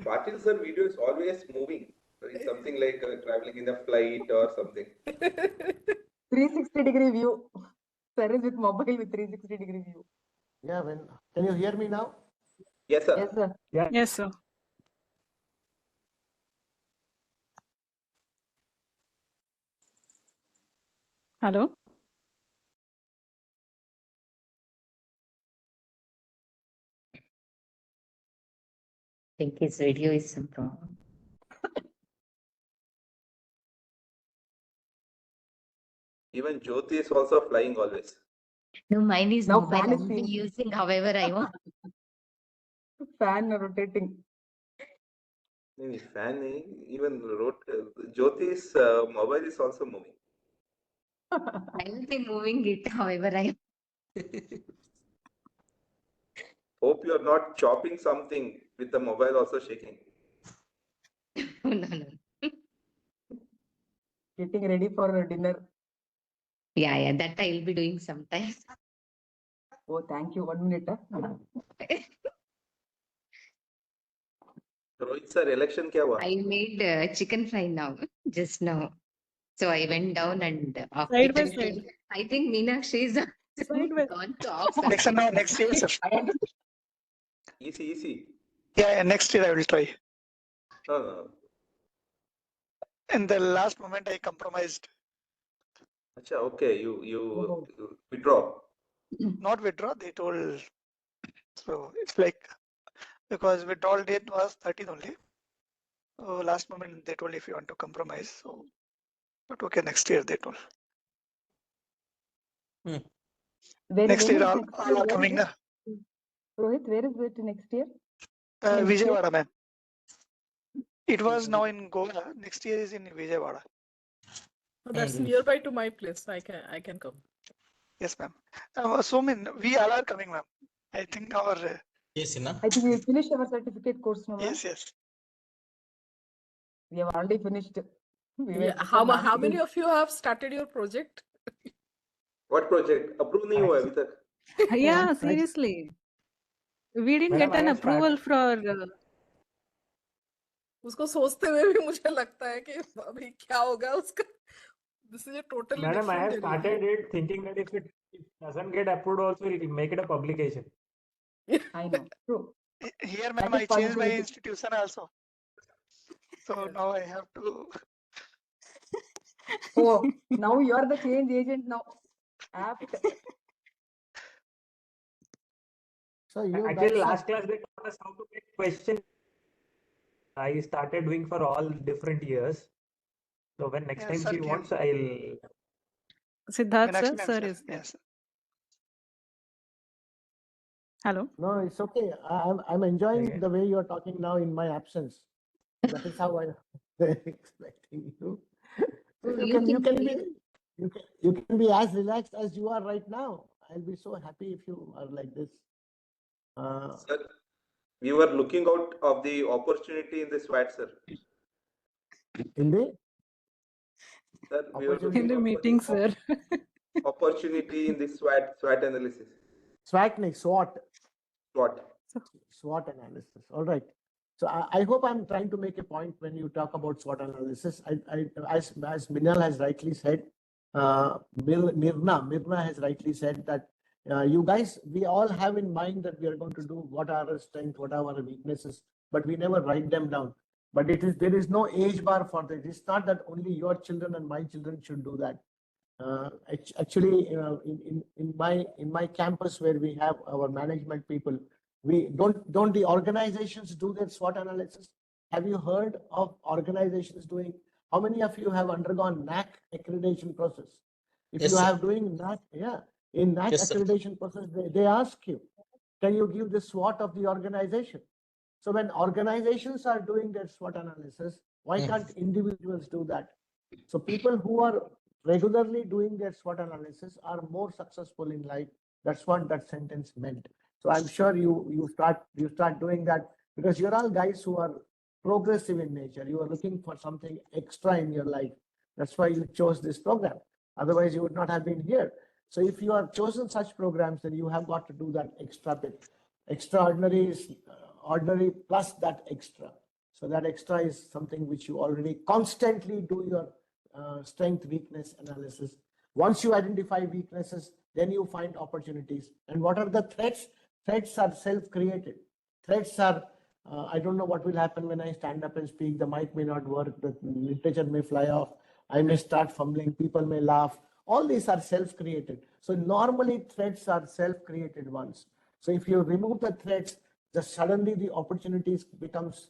Patil sir video is always moving. It's something like traveling in a flight or something. 360-degree view. Sir is with mobile with 360-degree view. Yeah, can you hear me now? Yes, sir. Yes, sir. Yeah. Yes, sir. Hello? I think his video is some problem. Even Jyoti is also flying always. No, mine is Now mobile. fan is I'll be seeing. using however I want. Fan rotating. Fan even Jyoti's mobile is also moving. I will be moving it however I Hope you are not chopping something with the mobile also shaking. no. Getting ready for dinner. Yeah, that I will be doing sometimes. Oh, thank you. 1 minute. Rohit sir, election kya hua? I made chicken fry now, just now. So I went down and Side by side. I think Meenakshi is Side by gone to off. Next year, sir. Easy. Yeah, next year I will try. No. In the last moment, I compromised. Acha, okay, you withdraw. Not withdraw, they told. So it's like, because withdrawal date was 13th only. So last moment they told if you want to compromise. So, but okay, next year they told. Next year all are coming now. Rohit, where is it next year? Vijayawada, ma'am. It was now in Goa. Next year is in Vijayawada. Oh, that's nearby to my place. I can come. Yes, ma'am. So we all are coming, ma'am. I think our Yes, na? I think we finished our certificate course now. yes. We have already finished. Yeah. How many of you have started your project? What project? Approve nahi hua hai abhi tak. Yeah, seriously. We didn't Madam, get an I have approval for. उसको सोचते हुए भी मुझे लगता है कि अभी क्या होगा उसका. This is a totally Madam, I different have area. started it thinking that if it doesn't get approved also, we'll make it a publication. I know. True. Here, ma'am, That is I changed my positivity. institution also. So Yes. now I have to. Oh, now you are the change agent now. Apt. So you Actually, guys last class they taught us how to make questions. I started doing for all different years. So when next time sir, she wants, I'll. Siddharth sir, Meenakshi ma'am, sir is there. Yes. Hello. No, it's okay. I'm enjoying the way you're talking now in my absence. That is how I'm expecting you. So you can be as relaxed as you are right now. I'll be so happy if you are like this. Sir, we were looking out of the opportunity in the SWOT, sir. In the? Sir, we were looking In the out meeting, for the sir. opportunity in the SWOT analysis. SWOT. SWOT. SWOT analysis. All right. So I hope I'm trying to make a point when you talk about SWOT analysis. As Minal has rightly said, Mirna has rightly said that you guys, we all have in mind that we are going to do what are our strengths, what are our weaknesses, but we never write them down. But there is no age bar for that. It's not that only your children and my children should do that. Actually, in my campus where we have our management people, we don't the organizations do their SWOT analysis? Have you heard of organizations doing? How many of you have undergone NAC accreditation process? If Yes, you sir. have doing NAC, in NAC Yes, sir. accreditation process, they ask you, can you give the SWOT of the organization? So when organizations are doing their SWOT analysis, why can't individuals do that? So people who are regularly doing their SWOT analysis are more successful in life. That's what that sentence meant. So I'm sure you start doing that because you're all guys who are progressive in nature. You are looking for something extra in your life. That's why you chose this program. Otherwise, you would not have been here. So if you have chosen such programs, then you have got to do that extra bit. Extraordinary is ordinary plus that extra. So that extra is something which you already constantly do your strength weakness analysis. Once you identify weaknesses, then you find opportunities. And what are the threats? Threats are self-created. Threats are, I don't know what will happen when I stand up and speak. The mic may not work. The literature may fly off. I may start fumbling. People may laugh. All these are self-created. So normally threats are self-created ones. So if you remove the threats, suddenly the opportunities becomes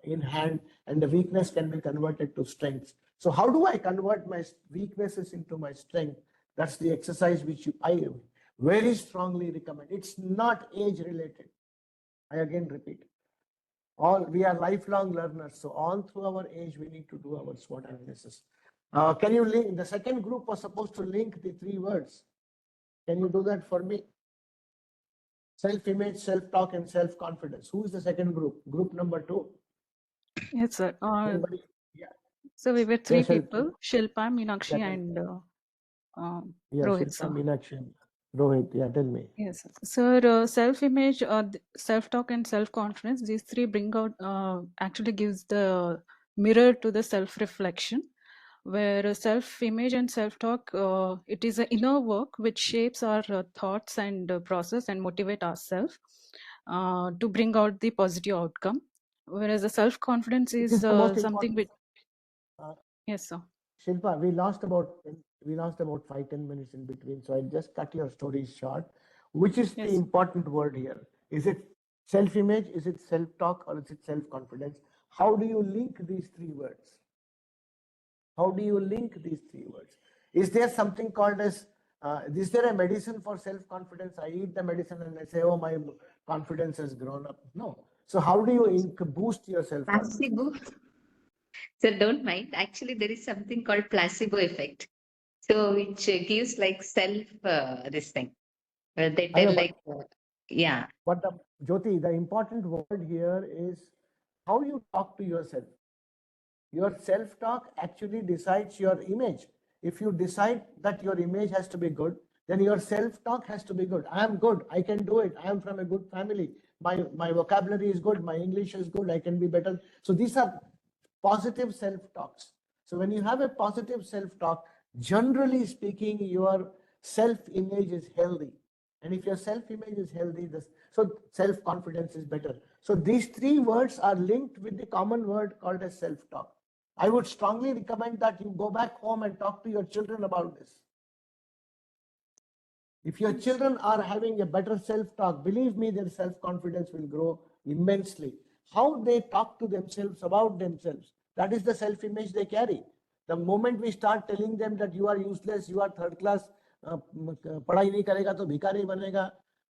in hand and the weakness can be converted to strengths. So how do I convert my weaknesses into my strength? That's the exercise which I very strongly recommend. It's not age related. I again repeat, we are lifelong learners. So all through our age, we need to do our SWOT analysis. Can you link? The second group was supposed to link the 3 words. Can you do that for me? Self-image, self-talk, and self-confidence. Who is the second group? Group number 2. Yes, sir. Anybody? Yeah. So we were 3 Yes, people: Shilpa, Meenakshi, and Rohit, Shilpa, sir. Meenakshi, Rohit. Yeah, tell me. Yes, sir. Self-image, self-talk, and self-confidence. These 3 bring out, actually gives the mirror to the self-reflection. Where self-image and self-talk, it is an inner work which shapes our thoughts and process and motivate ourselves to bring out the positive outcome. Whereas the self-confidence It is is the most something important. which, yes, sir. Shilpa, we lost about 5-10 minutes in between. So I'll just cut your story short. Which is the important word here? Is it self-image? Is it self-talk? Or is it self-confidence? How do you link these three words? How do you link these three words? Is there something called as, is there a medicine for self-confidence? I eat the medicine and I say, oh, my confidence has grown up. No. So how do you boost your self-confidence? Placebo. So don't mind. Actually, there is something called placebo effect. So which gives like self this thing. They I know, tell like yeah. but Jyoti, the important word here is how you talk to yourself. Your self-talk actually decides your image. If you decide that your image has to be good, then your self-talk has to be good. I am good. I can do it. I am from a good family. My vocabulary is good. My English is good. I can be better. So these are positive self-talks. So when you have a positive self-talk, generally speaking, your self-image is healthy. And if your self-image is healthy, so self-confidence is better. So these three words are linked with the common word called as self-talk. I would strongly recommend that you go back home and talk to your children about this. If your children are having a better self-talk, believe me, their self-confidence will grow immensely. How they talk to themselves about themselves, that is the self-image they carry. The moment we start telling them that you are useless, you are third class, पढ़ाई नहीं करेगा तो भिखारी बनेगा,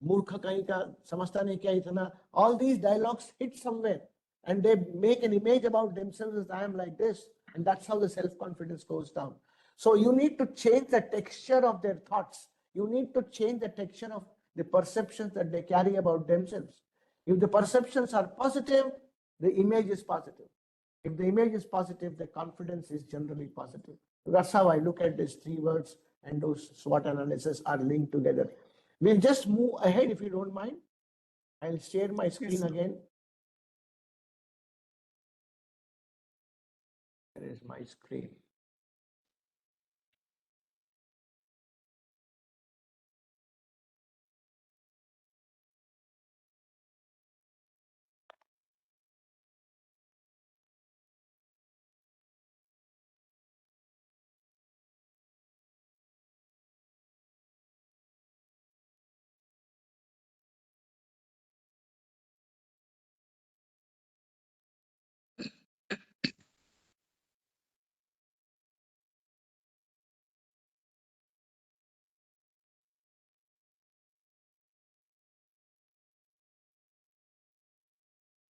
मूर्ख कहीं का, समझता नहीं क्या इतना, all these dialogues hit somewhere and they make an image about themselves as I am like this, and that's how the self-confidence goes down. So you need to change the texture of their thoughts. You need to change the texture of the perceptions that they carry about themselves. If the perceptions are positive, the image is positive. If the image is positive, the confidence is generally positive. So that's how I look at these three words, and those SWOT analysis are linked together. We'll just move ahead if you don't mind. I'll share my screen again. There is my screen.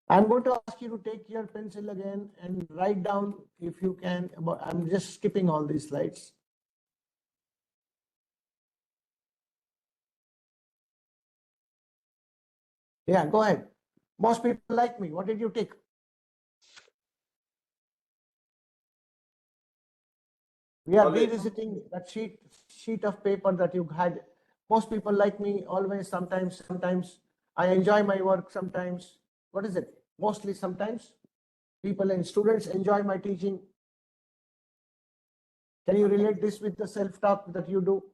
I'm going to ask you to take your pencil again and write down, if you can, I'm just skipping all these slides. Yeah, go ahead. Most people like me. What did you take? We are revisiting that sheet of paper that you had. Most people like me, always, sometimes. I enjoy my work sometimes. What is it? Mostly sometimes. People and students enjoy my teaching. Can you relate this with the self-talk that you do?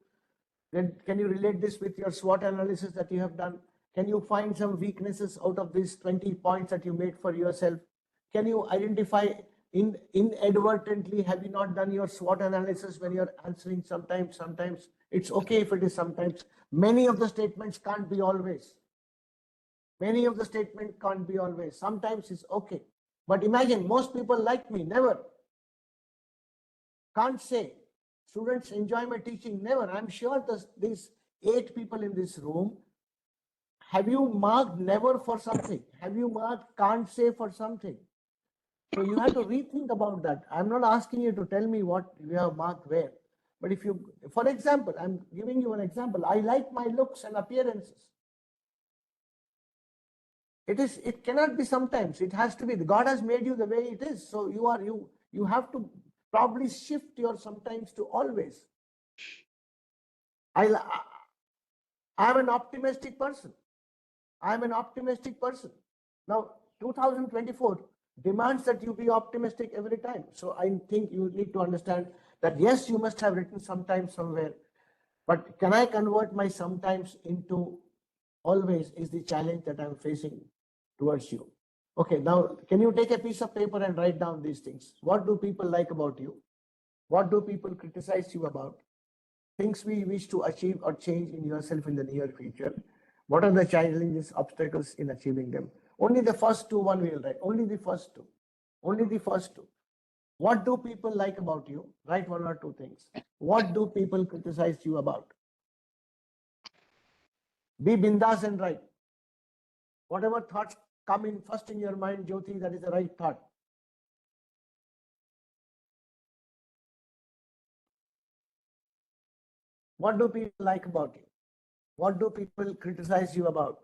Then can you relate this with your SWOT analysis that you have done? Can you find some weaknesses out of these 20 points that you made for yourself? Can you identify inadvertently, have you not done your SWOT analysis when you're answering sometimes? It's okay if it is sometimes. Many of the statements can't be always. Many of the statements can't be always. Sometimes it's okay. But imagine, most people like me, never. Can't say. Students enjoy my teaching, never. I'm sure these 8 people in this room, have you marked never for something? Have you marked can't say for something? So you have to rethink about that. I'm not asking you to tell me what you have marked where. But if you, for example, I'm giving you an example. I like my looks and appearances. It cannot be sometimes. It has to be. God has made you the way it is. So you have to probably shift your sometimes to always. I'm an optimistic person. I'm an optimistic person. Now, 2024 demands that you be optimistic every time. So I think you need to understand that, yes, you must have written sometimes somewhere, but can I convert my sometimes into always is the challenge that I'm facing towards you. Okay, now can you take a piece of paper and write down these things? What do people like about you? What do people criticize you about? Things we wish to achieve or change in yourself in the near future. What are the challenges, obstacles in achieving them? Only the first 2 one we'll write, only the first 2. Only the first two. What do people like about you? Write one or two things. What do people criticize you about? Be bindas and write. Whatever thoughts come in first in your mind, Jyoti, that is the right thought. What do people like about you? What do people criticize you about?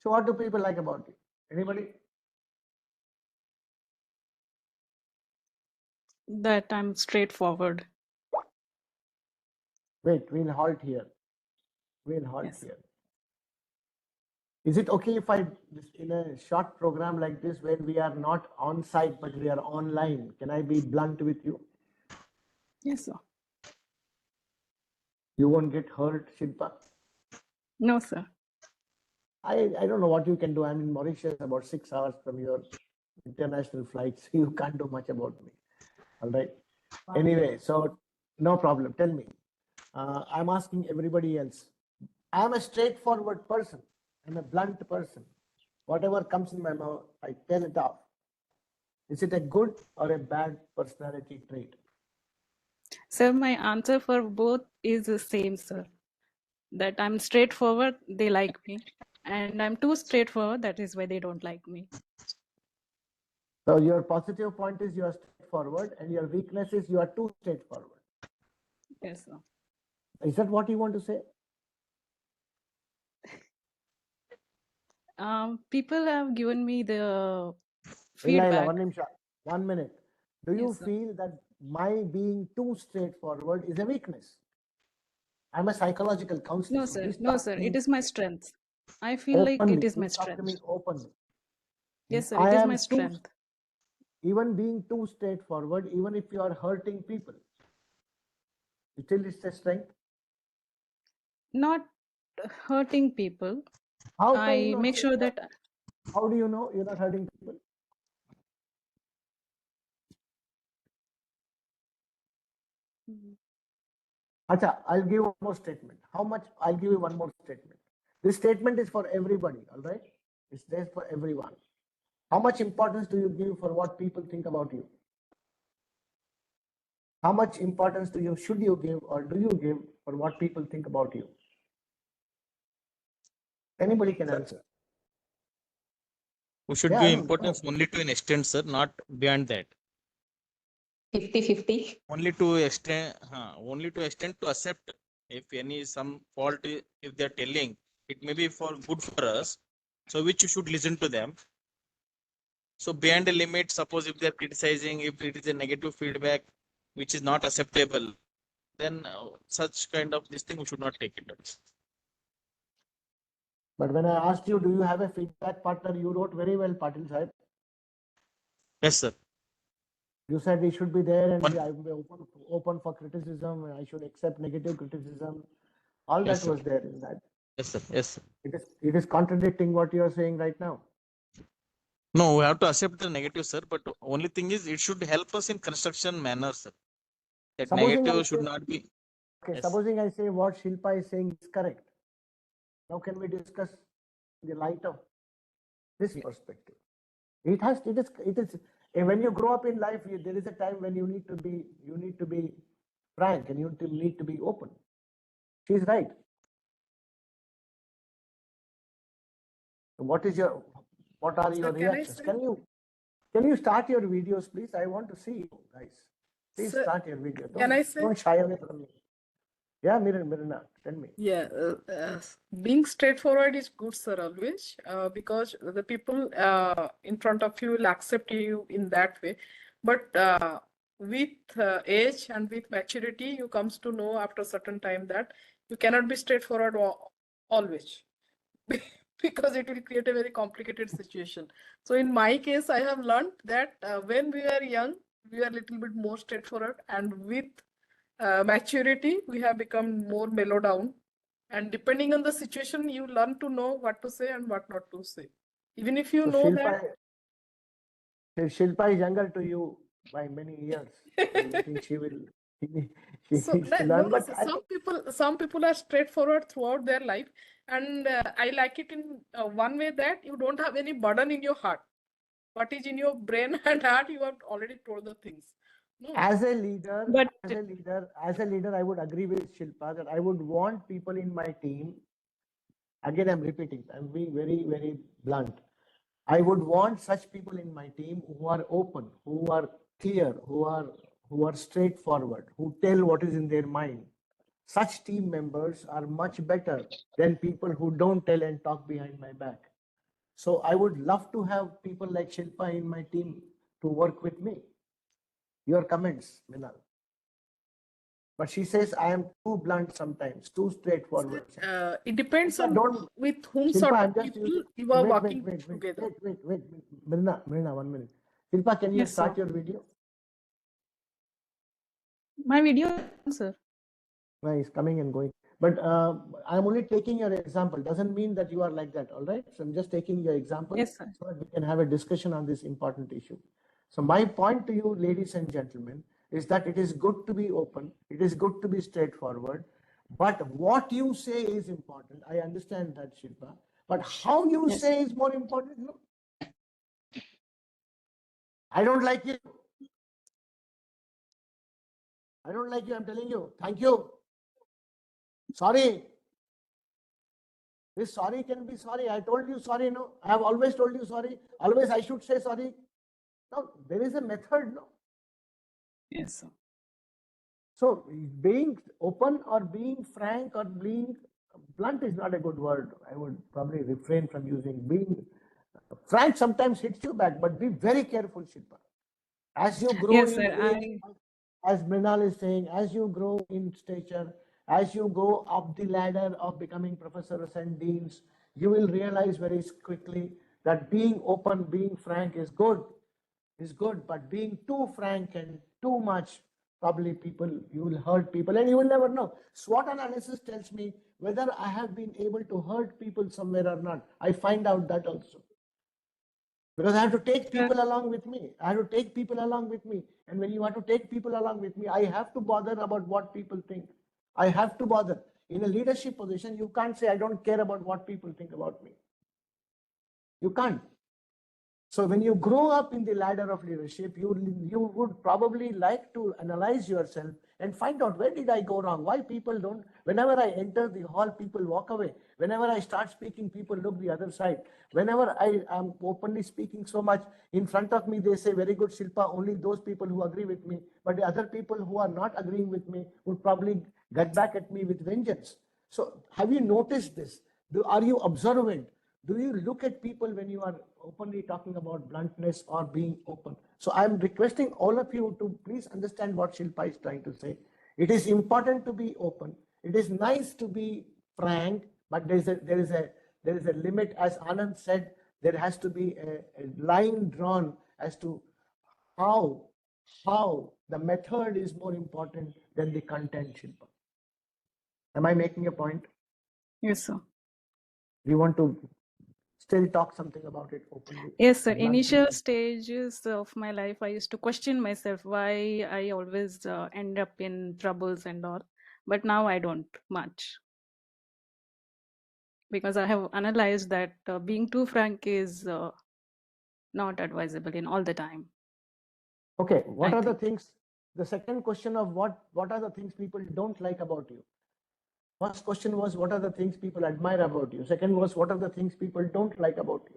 So what do people like about you? Anybody? That I'm straightforward. Wait, we'll halt here. We'll halt Yes. here. Is it okay if I, in a short program like this, where we are not on site, but we are online, can I be blunt with you? Yes, sir. You won't get hurt, Shilpa? No, sir. I don't know what you can do. I'm in Mauritius, about 6 hours from your international flight, so you can't do much about me. All right. Anyway, so no problem. Tell me. I'm asking everybody else. I'm a straightforward person. I'm a blunt person. Whatever comes in my mouth, I tell it off. Is it a good or a bad personality trait? Sir, my answer for both is the same, sir. That I'm straightforward, they like me. And I'm too straightforward, that is why they don't like me. So your positive point is you are straightforward, and your weakness is you are too straightforward. Yes, sir. Is that what you want to say? People have given me the Illa, feedback. 1 nimsha, 1 minute. Do you Yes, sir. feel that my being too straightforward is a weakness? I'm a psychological counselor. No, so sir. please No, talk sir. to me It is my strength. I feel like it openly. is my Please talk to me strength. openly. Yes, sir. I It is my am too, strength. even being too straightforward, even if you are hurting people, still it's a strength. Not hurting people. How can you I know? make sure that. How do you know you're not hurting people? Acha, I'll give one more statement. How much? I'll give you one more statement. This statement is for everybody, all right? It's there for everyone. How much importance do you give for what people think about you? How much importance should you give, or do you give for what people think about you? Anybody can answer. We should Yeah, give I know. importance only to an extent, sir, not beyond that. 50-50. Only to extent to accept if any some fault if they're telling, it may be for good for us, so which you should listen to them. So beyond the limit, suppose if they're criticizing, if it is a negative feedback which is not acceptable, then such kind of this thing we should not take it up. But when I asked you, do you have a feedback partner, you wrote very well, Patil Sahib. Yes, sir. You said we should be there and I'm open for criticism. I should accept negative criticism. All Yes, that sir. was there in that. Yes, sir. Yes, sir. It is contradicting what you are saying right now. No, we have to accept the negative, sir. But only thing is, it should help us in construction manner, sir. That Supposing I negative should say, not be. okay, Yes. supposing I say what Shilpa is saying is correct. Now can we discuss in the light of this perspective? It is. When you grow up in life, there is a time when you need to be frank and you need to be open. She's right. What are Sir, your can I reactions? say? Can you Can you start your videos, please? I want to see you guys. Please Sir, start your video. can I say? Don't shy away from me. Yeah, Mirna, tell me. Yeah, being straightforward is good, sir, always, because the people in front of you will accept you in that way. But with age and with maturity, you comes to know after a certain time that you cannot be straightforward always, because it will create a very complicated situation. So in my case, I have learned that when we are young, we are a little bit more straightforward, and with maturity, we have become more mellow down. And depending on the situation, you learn to know what to say and what not to say. Even if you So know that. Shilpa is younger to you by many years. So you think she So needs to no, learn, but some people are straightforward throughout their life, and I like it in one way that you don't have any burden in your heart. What is in your brain and heart, you have already told the things. No. as a leader, But I would agree with Shilpa that I would want people in my team. Again, I'm repeating, I'm being very, very blunt. I would want such people in my team who are open, who are clear, who are straightforward, who tell what is in their mind. Such team members are much better than people who don't tell and talk behind my back. So I would love to have people like Shilpa in my team to work with me. Your comments, Minal. But she says I am too blunt sometimes, too straightforward. It depends Shilpa, on with whom Shilpa, sort I'm of just people using, you are wait, working together. wait. Mirna, 1 minute. Shilpa, can you Yes, start sir. your video? My video, sir. Nice, coming and going. But I'm only taking your example. Doesn't mean that you are like that, all right? So I'm just taking your example Yes, sir. so that we can have a discussion on this important issue. So my point to you, ladies and gentlemen, is that it is good to be open. It is good to be straightforward. But what you say is important. I understand that, Shilpa. But how you Yes. say is more important. No? I don't like you. I don't like you. I'm telling you. Thank you. Sorry. This sorry can be sorry. I told you sorry, no? I have always told you sorry. Always I should say sorry. No, there is a method, no? Yes, sir. So being open or being frank or being blunt is not a good word. I would probably refrain from using being frank sometimes hits you back, but be very careful, Shilpa. As you grow Yes, in sir. age, as Mrinal is saying, as you grow in stature, as you go up the ladder of becoming professors and deans, you will realize very quickly that being open, being frank is good, but being too frank and too much, probably you will hurt people and you will never know. SWOT analysis tells me whether I have been able to hurt people somewhere or not. I find out that also. Because I have to take people along with me. And when you want to take people along with me, I have to bother about what people think. I have to bother. In a leadership position, you can't say, I don't care about what people think about me. You can't. So when you grow up in the ladder of leadership, you would probably like to analyze yourself and find out where did I go wrong? Why people don't? Whenever I enter the hall, people walk away. Whenever I start speaking, people look the other side. Whenever I am openly speaking so much, in front of me, they say, very good, Shilpa, only those people who agree with me. But the other people who are not agreeing with me would probably get back at me with vengeance. So have you noticed this? Are you observant? Do you look at people when you are openly talking about bluntness or being open? So I'm requesting all of you to please understand what Shilpa is trying to say. It is important to be open. It is nice to be frank, but there is a limit. As Anand said, there has to be a line drawn as to how the method is more important than the content, Shilpa. Am I making a point? Yes, sir. We want to still talk something about it openly. Yes, sir. Initial stages of my life, I used to question myself why I always end up in troubles and all. But now I don't much. Because I have analyzed that being too frank is not advisable in all the time. Okay, what are the things? The second question of what are the things people don't like about you? First question was, what are the things people admire about you? Second was, what are the things people don't like about you?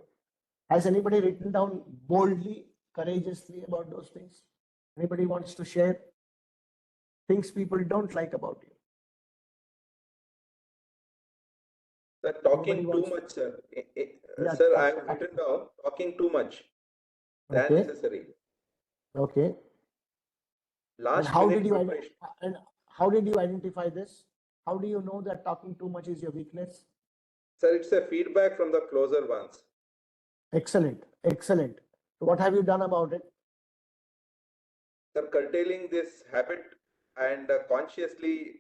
Has anybody written down boldly courageously about those things? Anybody wants to share things people don't like about you? Sir, talking Anybody too wants- much, sir. Yeah, Sir, I talk- have written down talking too much than Okay. necessary. Okay. And Last how minute did you preparation. and how did you identify this? How do you know that talking too much is your weakness? Sir, it's a feedback from the closer ones. Excellent, excellent. So what have you done about it? Sir, curtailing this habit and consciously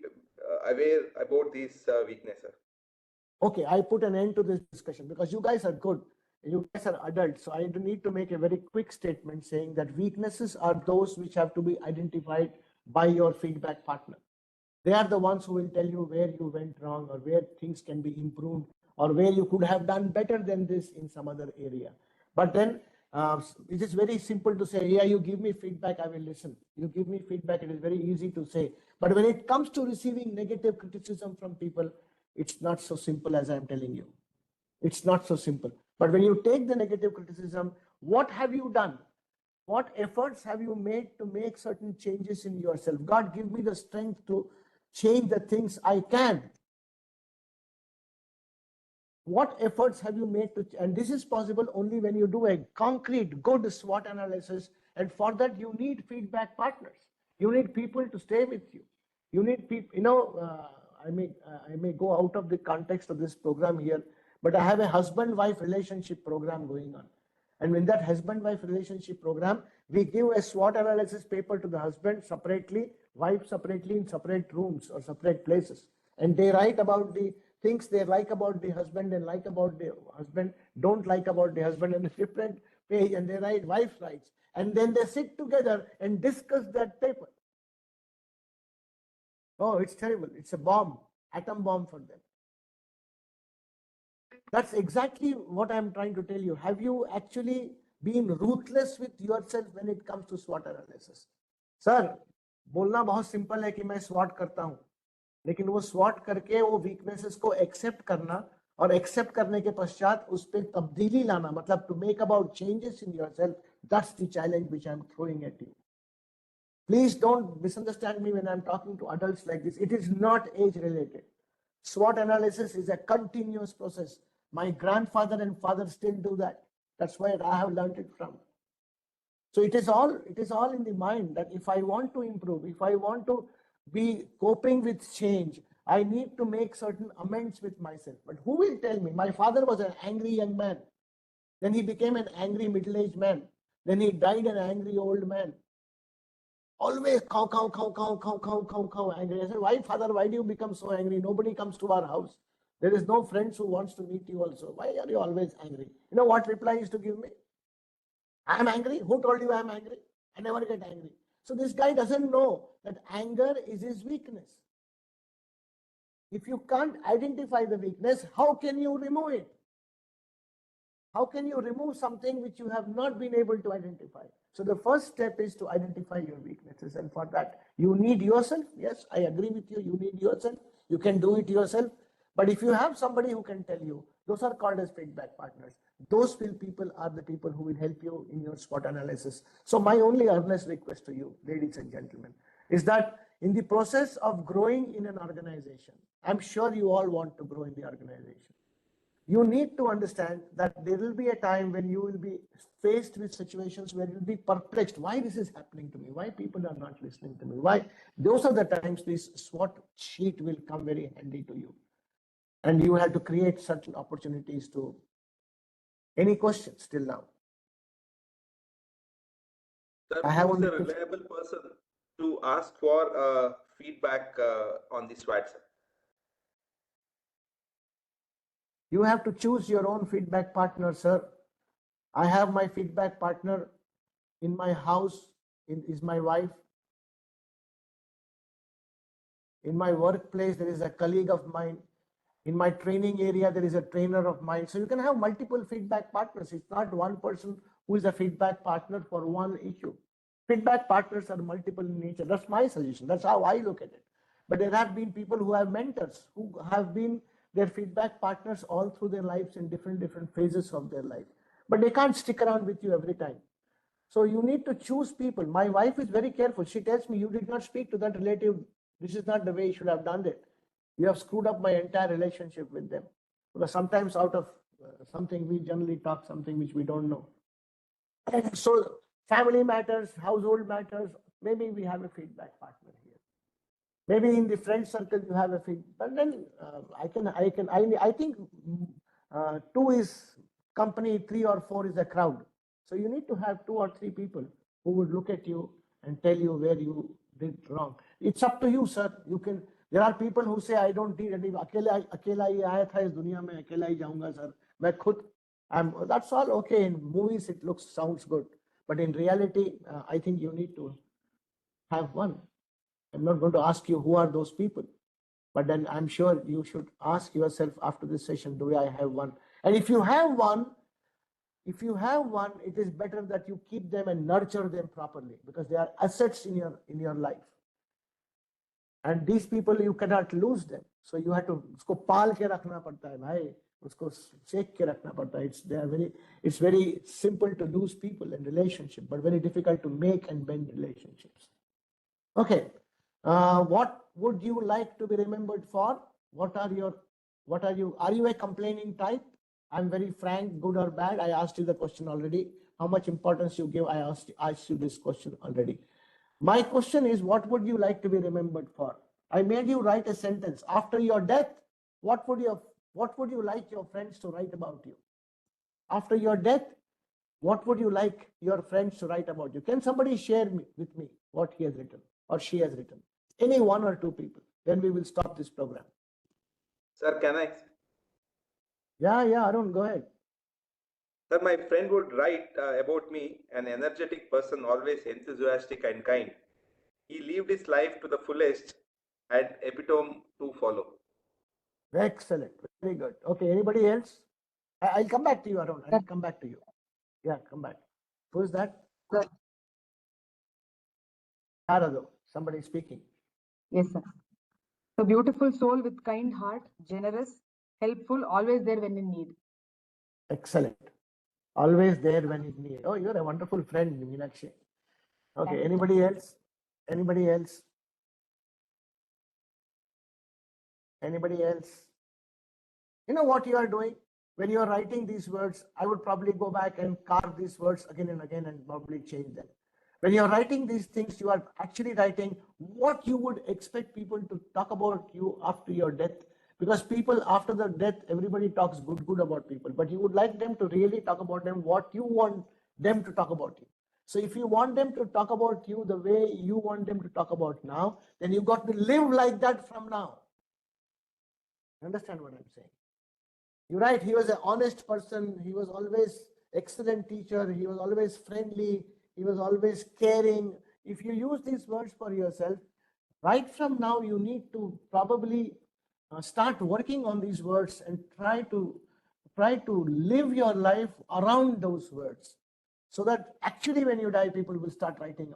aware about these weaknesses. Okay, I put an end to this discussion because you guys are good. You guys are adults. So I need to make a very quick statement saying that weaknesses are those which have to be identified by your feedback partner. They are the ones who will tell you where you went wrong or where things can be improved or where you could have done better than this in some other area. But then it is very simple to say, yeah, you give me feedback, I will listen. You give me feedback, it is very easy to say. But when it comes to receiving negative criticism from people, it's not so simple as I'm telling you. It's not so simple. But when you take the negative criticism, what have you done? What efforts have you made to make certain changes in yourself? God, give me the strength to change the things I can. What efforts have you made to, and this is possible only when you do a concrete, good SWOT analysis. And for that, you need feedback partners. You need people to stay with you. You need people, I may go out of the context of this program here, but I have a husband-wife relationship program going on. And in that husband-wife relationship program, we give a SWOT analysis paper to the husband separately, wife separately in separate rooms or separate places. And they write about the things they like about the husband and like about the husband, don't like about the husband on a different page, and they write, wife writes. And then they sit together and discuss that paper. Oh, it's terrible. It's a bomb, atom bomb for them. That's exactly what I'm trying to tell you. Have you actually been ruthless with yourself when it comes to SWOT analysis? Sir, बोलना बहुत simple है कि मैं SWOT करता हूं, लेकिन वो SWOT करके वो weaknesses को accept करना और accept करने के पश्चात उस पर तब्दीली लाना, मतलब to make about changes in yourself, that's the challenge which I'm throwing at you. Please don't misunderstand me when I'm talking to adults like this. It is not age related. SWOT analysis is a continuous process. My grandfather and father still do that. That's where I have learned it from. So it is all in the mind that if I want to improve, if I want to be coping with change, I need to make certain amends with myself. But who will tell me? My father was an angry young man. Then he became an angry middle-aged man. Then he died an angry old man. Always cow, angry. I said, why, father, why do you become so angry? Nobody comes to our house. There is no friends who wants to meet you also. Why are you always angry? You know what reply he used to give me? I am angry. Who told you I am angry? I never get angry. So this guy doesn't know that anger is his weakness. If you can't identify the weakness, how can you remove it? How can you remove something which you have not been able to identify? So the first step is to identify your weaknesses. And for that, you need yourself. Yes, I agree with you. You need yourself. You can do it yourself. But if you have somebody who can tell you, those are called as feedback partners. Those people are the people who will help you in your SWOT analysis. So my only earnest request to you, ladies and gentlemen, is that in the process of growing in an organization, I'm sure you all want to grow in the organization. You need to understand that there will be a time when you will be faced with situations where you'll be perplexed. Why this is happening to me? Why people are not listening to me? Why? Those are the times this SWOT sheet will come very handy to you. And you have to create certain opportunities to. Any questions till now? Sir, I have who is only a reliable person to ask for feedback on this SWOT, sir? You have to choose your own feedback partner, sir. I have my feedback partner in my house, is my wife. In my workplace, there is a colleague of mine. In my training area, there is a trainer of mine. So you can have multiple feedback partners. It's not one person who is a feedback partner for one issue. Feedback partners are multiple in nature. That's my suggestion. That's how I look at it. But there have been people who have mentors, who have been their feedback partners all through their lives in different phases of their life. But they can't stick around with you every time. So you need to choose people. My wife is very careful. She tells me, you did not speak to that relative. This is not the way you should have done it. You have screwed up my entire relationship with them. Because sometimes out of something, we generally talk something which we don't know. And so family matters, household matters. Maybe we have a feedback partner here. Maybe in the friend circle you have a feedback. But then I think 2 is company, 3 or 4 is a crowd. So you need to have 2 or 3 people who would look at you and tell you where you did wrong. It's up to you, sir. You can. There are people who say, I don't need any. अकेला ही आया था इस दुनिया में, अकेला ही जाऊंगा sir. मैं खुद. That's all okay. In movies, it sounds good. But in reality, I think you need to have one. I'm not going to ask you who are those people. But then I'm sure you should ask yourself after this session, do I have one? And if you have one, it is better that you keep them and nurture them properly, because they are assets in your life. And these people, you cannot lose them. So you have to usko paal ke rakhna padta hai bhai, usko shake ke rakhna padta hai. It's very simple to lose people in relationship, but very difficult to make and bend relationships. Okay. What would you like to be remembered for? Are you a complaining type? I'm very frank, good or bad. I asked you the question already. How much importance you give? I asked you this question already. My question is, what would you like to be remembered for? I made you write a sentence. After your death, what would you like your friends to write about you? After your death, what would you like your friends to write about you? Can somebody share with me what he has written or she has written? Any 1 or 2 people. Then we will stop this program. Sir, can I? Yeah, Arun, go ahead. Sir, my friend would write about me, an energetic person, always enthusiastic and kind. He lived his life to the fullest and epitome to follow. Excellent. Very good. Okay, anybody else? I'll come back to you, Arun. I'll come back to you. Yeah, come back. Who is that? Arado. Somebody speaking. Yes, sir. A beautiful soul with kind heart, generous, helpful, always there when in need. Excellent. Always there when in need. Oh, you're a wonderful friend, Meenakshi. Okay, anybody else? Anybody else? Anybody else? You know what you are doing? When you are writing these words, I would probably go back and carve these words again and again and probably change them. When you are writing these things, you are actually writing what you would expect people to talk about you after your death. Because people after the death, everybody talks good about people, but you would like them to really talk about them, what you want them to talk about you. So if you want them to talk about you the way you want them to talk about now, then you got to live like that from now. Understand what I'm saying? You're right. He was an honest person. He was always excellent teacher. He was always friendly. He was always caring. If you use these words for yourself, right from now, you need to probably start working on these words and try to live your life around those words, so that actually when you die, people will start writing,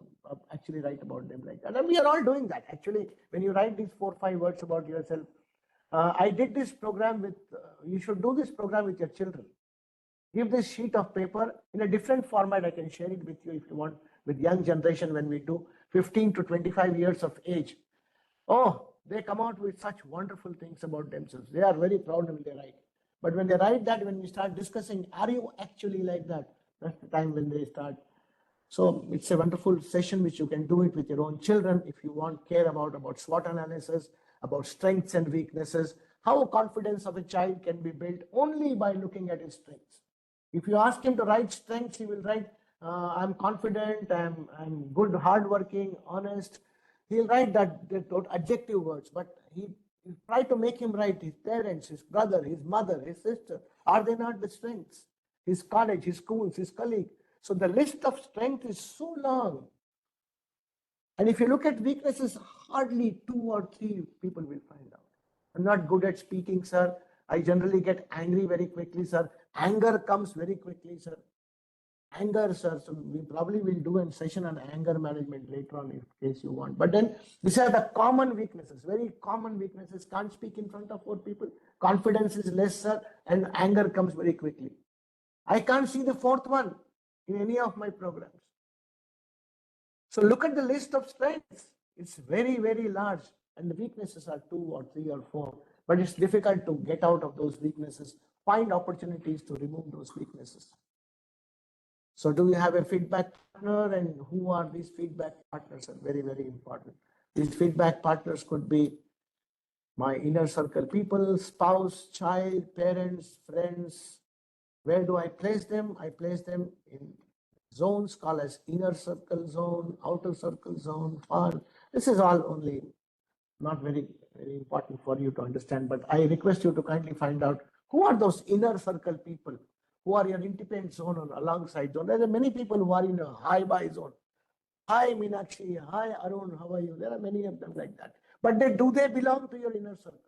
actually write about them like that. And we are all doing that. Actually, when you write these 4 or 5 words about yourself, I did this program with, you should do this program with your children. Give this sheet of paper in a different format. I can share it with you if you want, with young generation when we do 15 to 25 years of age. Oh, they come out with such wonderful things about themselves. They are very proud when they write. But when they write that, when we start discussing, are you actually like that? That's the time when they start. So it's a wonderful session which you can do it with your own children if you want, care about SWOT analysis, about strengths and weaknesses, how confidence of a child can be built only by looking at his strengths. If you ask him to write strengths, he will write, I'm confident, I'm good, hardworking, honest. He'll write that adjective words, but he try to make him write his parents, his brother, his mother, his sister. Are they not the strengths? His college, his schools, his colleague. So the list of strength is so long. And if you look at weaknesses, hardly 2 or 3 people will find out. I'm not good at speaking, sir. I generally get angry very quickly, sir. Anger comes very quickly, sir. Anger, sir. So we probably will do a session on anger management later on, in case you want. But then these are the common weaknesses, very common weaknesses. Can't speak in front of 4 people. Confidence is less, sir. And anger comes very quickly. I can't see the 4th one in any of my programs. So look at the list of strengths. It's very, very large, and the weaknesses are 2 or 3 or 4. But it's difficult to get out of those weaknesses, find opportunities to remove those weaknesses. So do you have a feedback partner, and who are these feedback partners are very, very important. These feedback partners could be my inner circle people, spouse, child, parents, friends. Where do I place them? I place them in zones called as inner circle zone, outer circle zone, far. This is all only not very, very important for you to understand, but I request you to kindly find out who are those inner circle people, who are your independent zone or alongside zone. There are many people who are in a high buy zone. Hi Meenakshi, hi Arun, how are you? There are many of them like that. But do they belong to your inner circle?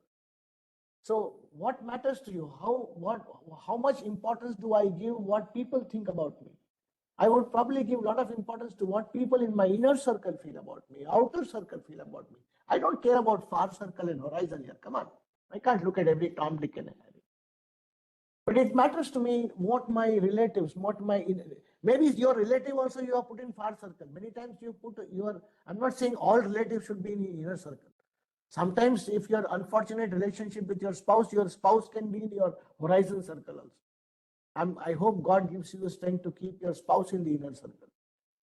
So what matters to you? How much importance do I give what people think about me? I would probably give a lot of importance to what people in my inner circle feel about me, outer circle feel about me. I don't care about far circle and horizon here. Come on. I can't look at every Tom, Dick, and Harry. But it matters to me what my relatives, maybe your relative also you have put in far circle. Many times you put I'm not saying all relatives should be in the inner circle. Sometimes if you are unfortunate relationship with your spouse can be in your horizon circle also. I hope God gives you the strength to keep your spouse in the inner circle.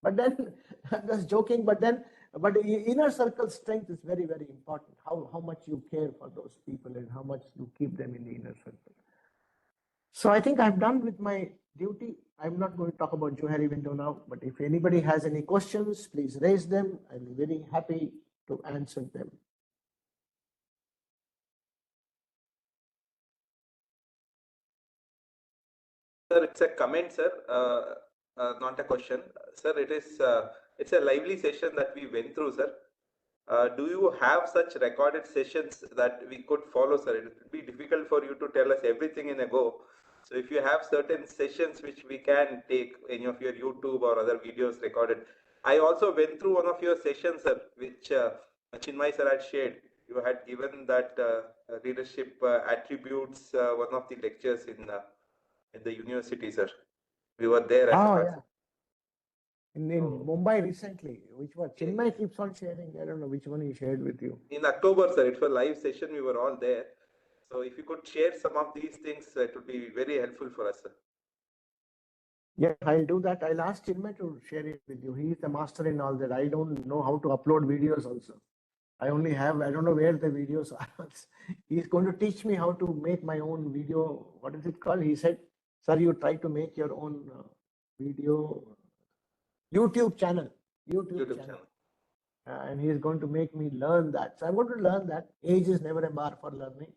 But then, I'm just joking, but inner circle strength is very, very important. How much you care for those people and how much you keep them in the inner circle. So I think I'm done with my duty. I'm not going to talk about Johari window now, but if anybody has any questions, please raise them. I'll be very happy to answer them. Sir, it's a comment, sir, not a question. Sir, it's a lively session that we went through, sir. Do you have such recorded sessions that we could follow, sir? It would be difficult for you to tell us everything in a go. So if you have certain sessions which we can take, any of your YouTube or other videos recorded. I also went through one of your sessions, sir, which Chinmay sir had shared. You had given that leadership attributes, one of the lectures in the university, sir. We were there. Yeah. In Mumbai recently, which one? Chinmay keeps on sharing. I don't know which one he shared with you. In October, sir, it was a live session. We were all there. So if you could share some of these things, it would be very helpful for us, sir. Yeah, I'll do that. I'll ask Chinmay to share it with you. He is the master in all that. I don't know how to upload videos also. I don't know where the videos are. He's going to teach me how to make my own video. What is it called? He said, sir, you try to make your own video YouTube channel. YouTube channel. And he is going to make me learn that. So I'm going to learn that. Age is never a bar for learning.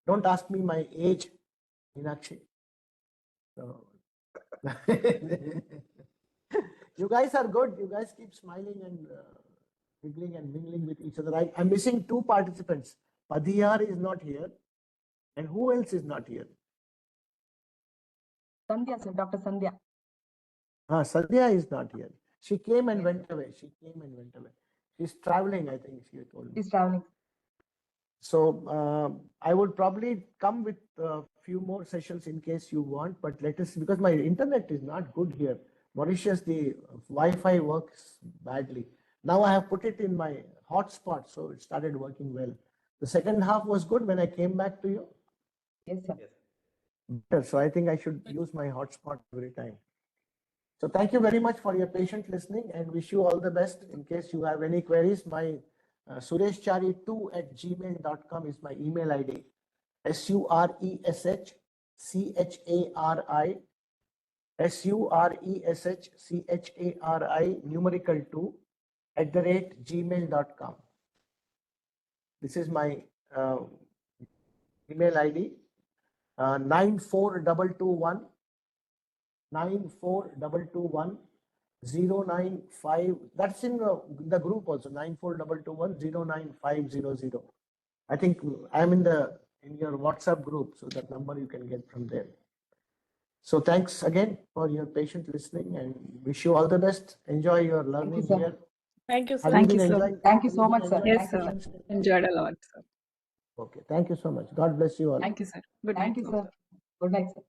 Don't ask me my age, Meenakshi. So you guys are good. You guys keep smiling and giggling and mingling with each other. I'm missing 2 participants. Padiyar is not here. And who else is not here? Sandhya, sir, Dr. Sandhya. Sandhya is not here. She came and went away. She's traveling, I think she told me. She's traveling. So I would probably come with a few more sessions in case you want, but let us, because my internet is not good here. Mauritius, the Wi-Fi works badly. Now I have put it in my hotspot, so it started working well. The second half was good when I came back to you. Yes, sir. Better. So I think I should use my hotspot every time. So thank you very much for your patient listening and wish you all the best. In case you have any queries, my sureshchari2@gmail.com is my email ID. SURESHCHARI numerical 2@gmail.com. This is my email ID. 94221 095. That's in the group also. 94221 09500. I think I'm in your WhatsApp group, so that number you can get from there. So thanks again for your patient listening and wish you all the best. Enjoy your learning here. Thank you, sir. Thank you, sir. Thank you so much, sir. Yes, sir. Enjoyed a lot, sir. Okay, thank you so much. God bless you all. Thank you, sir. Good night. Thank you, sir. Good night, sir.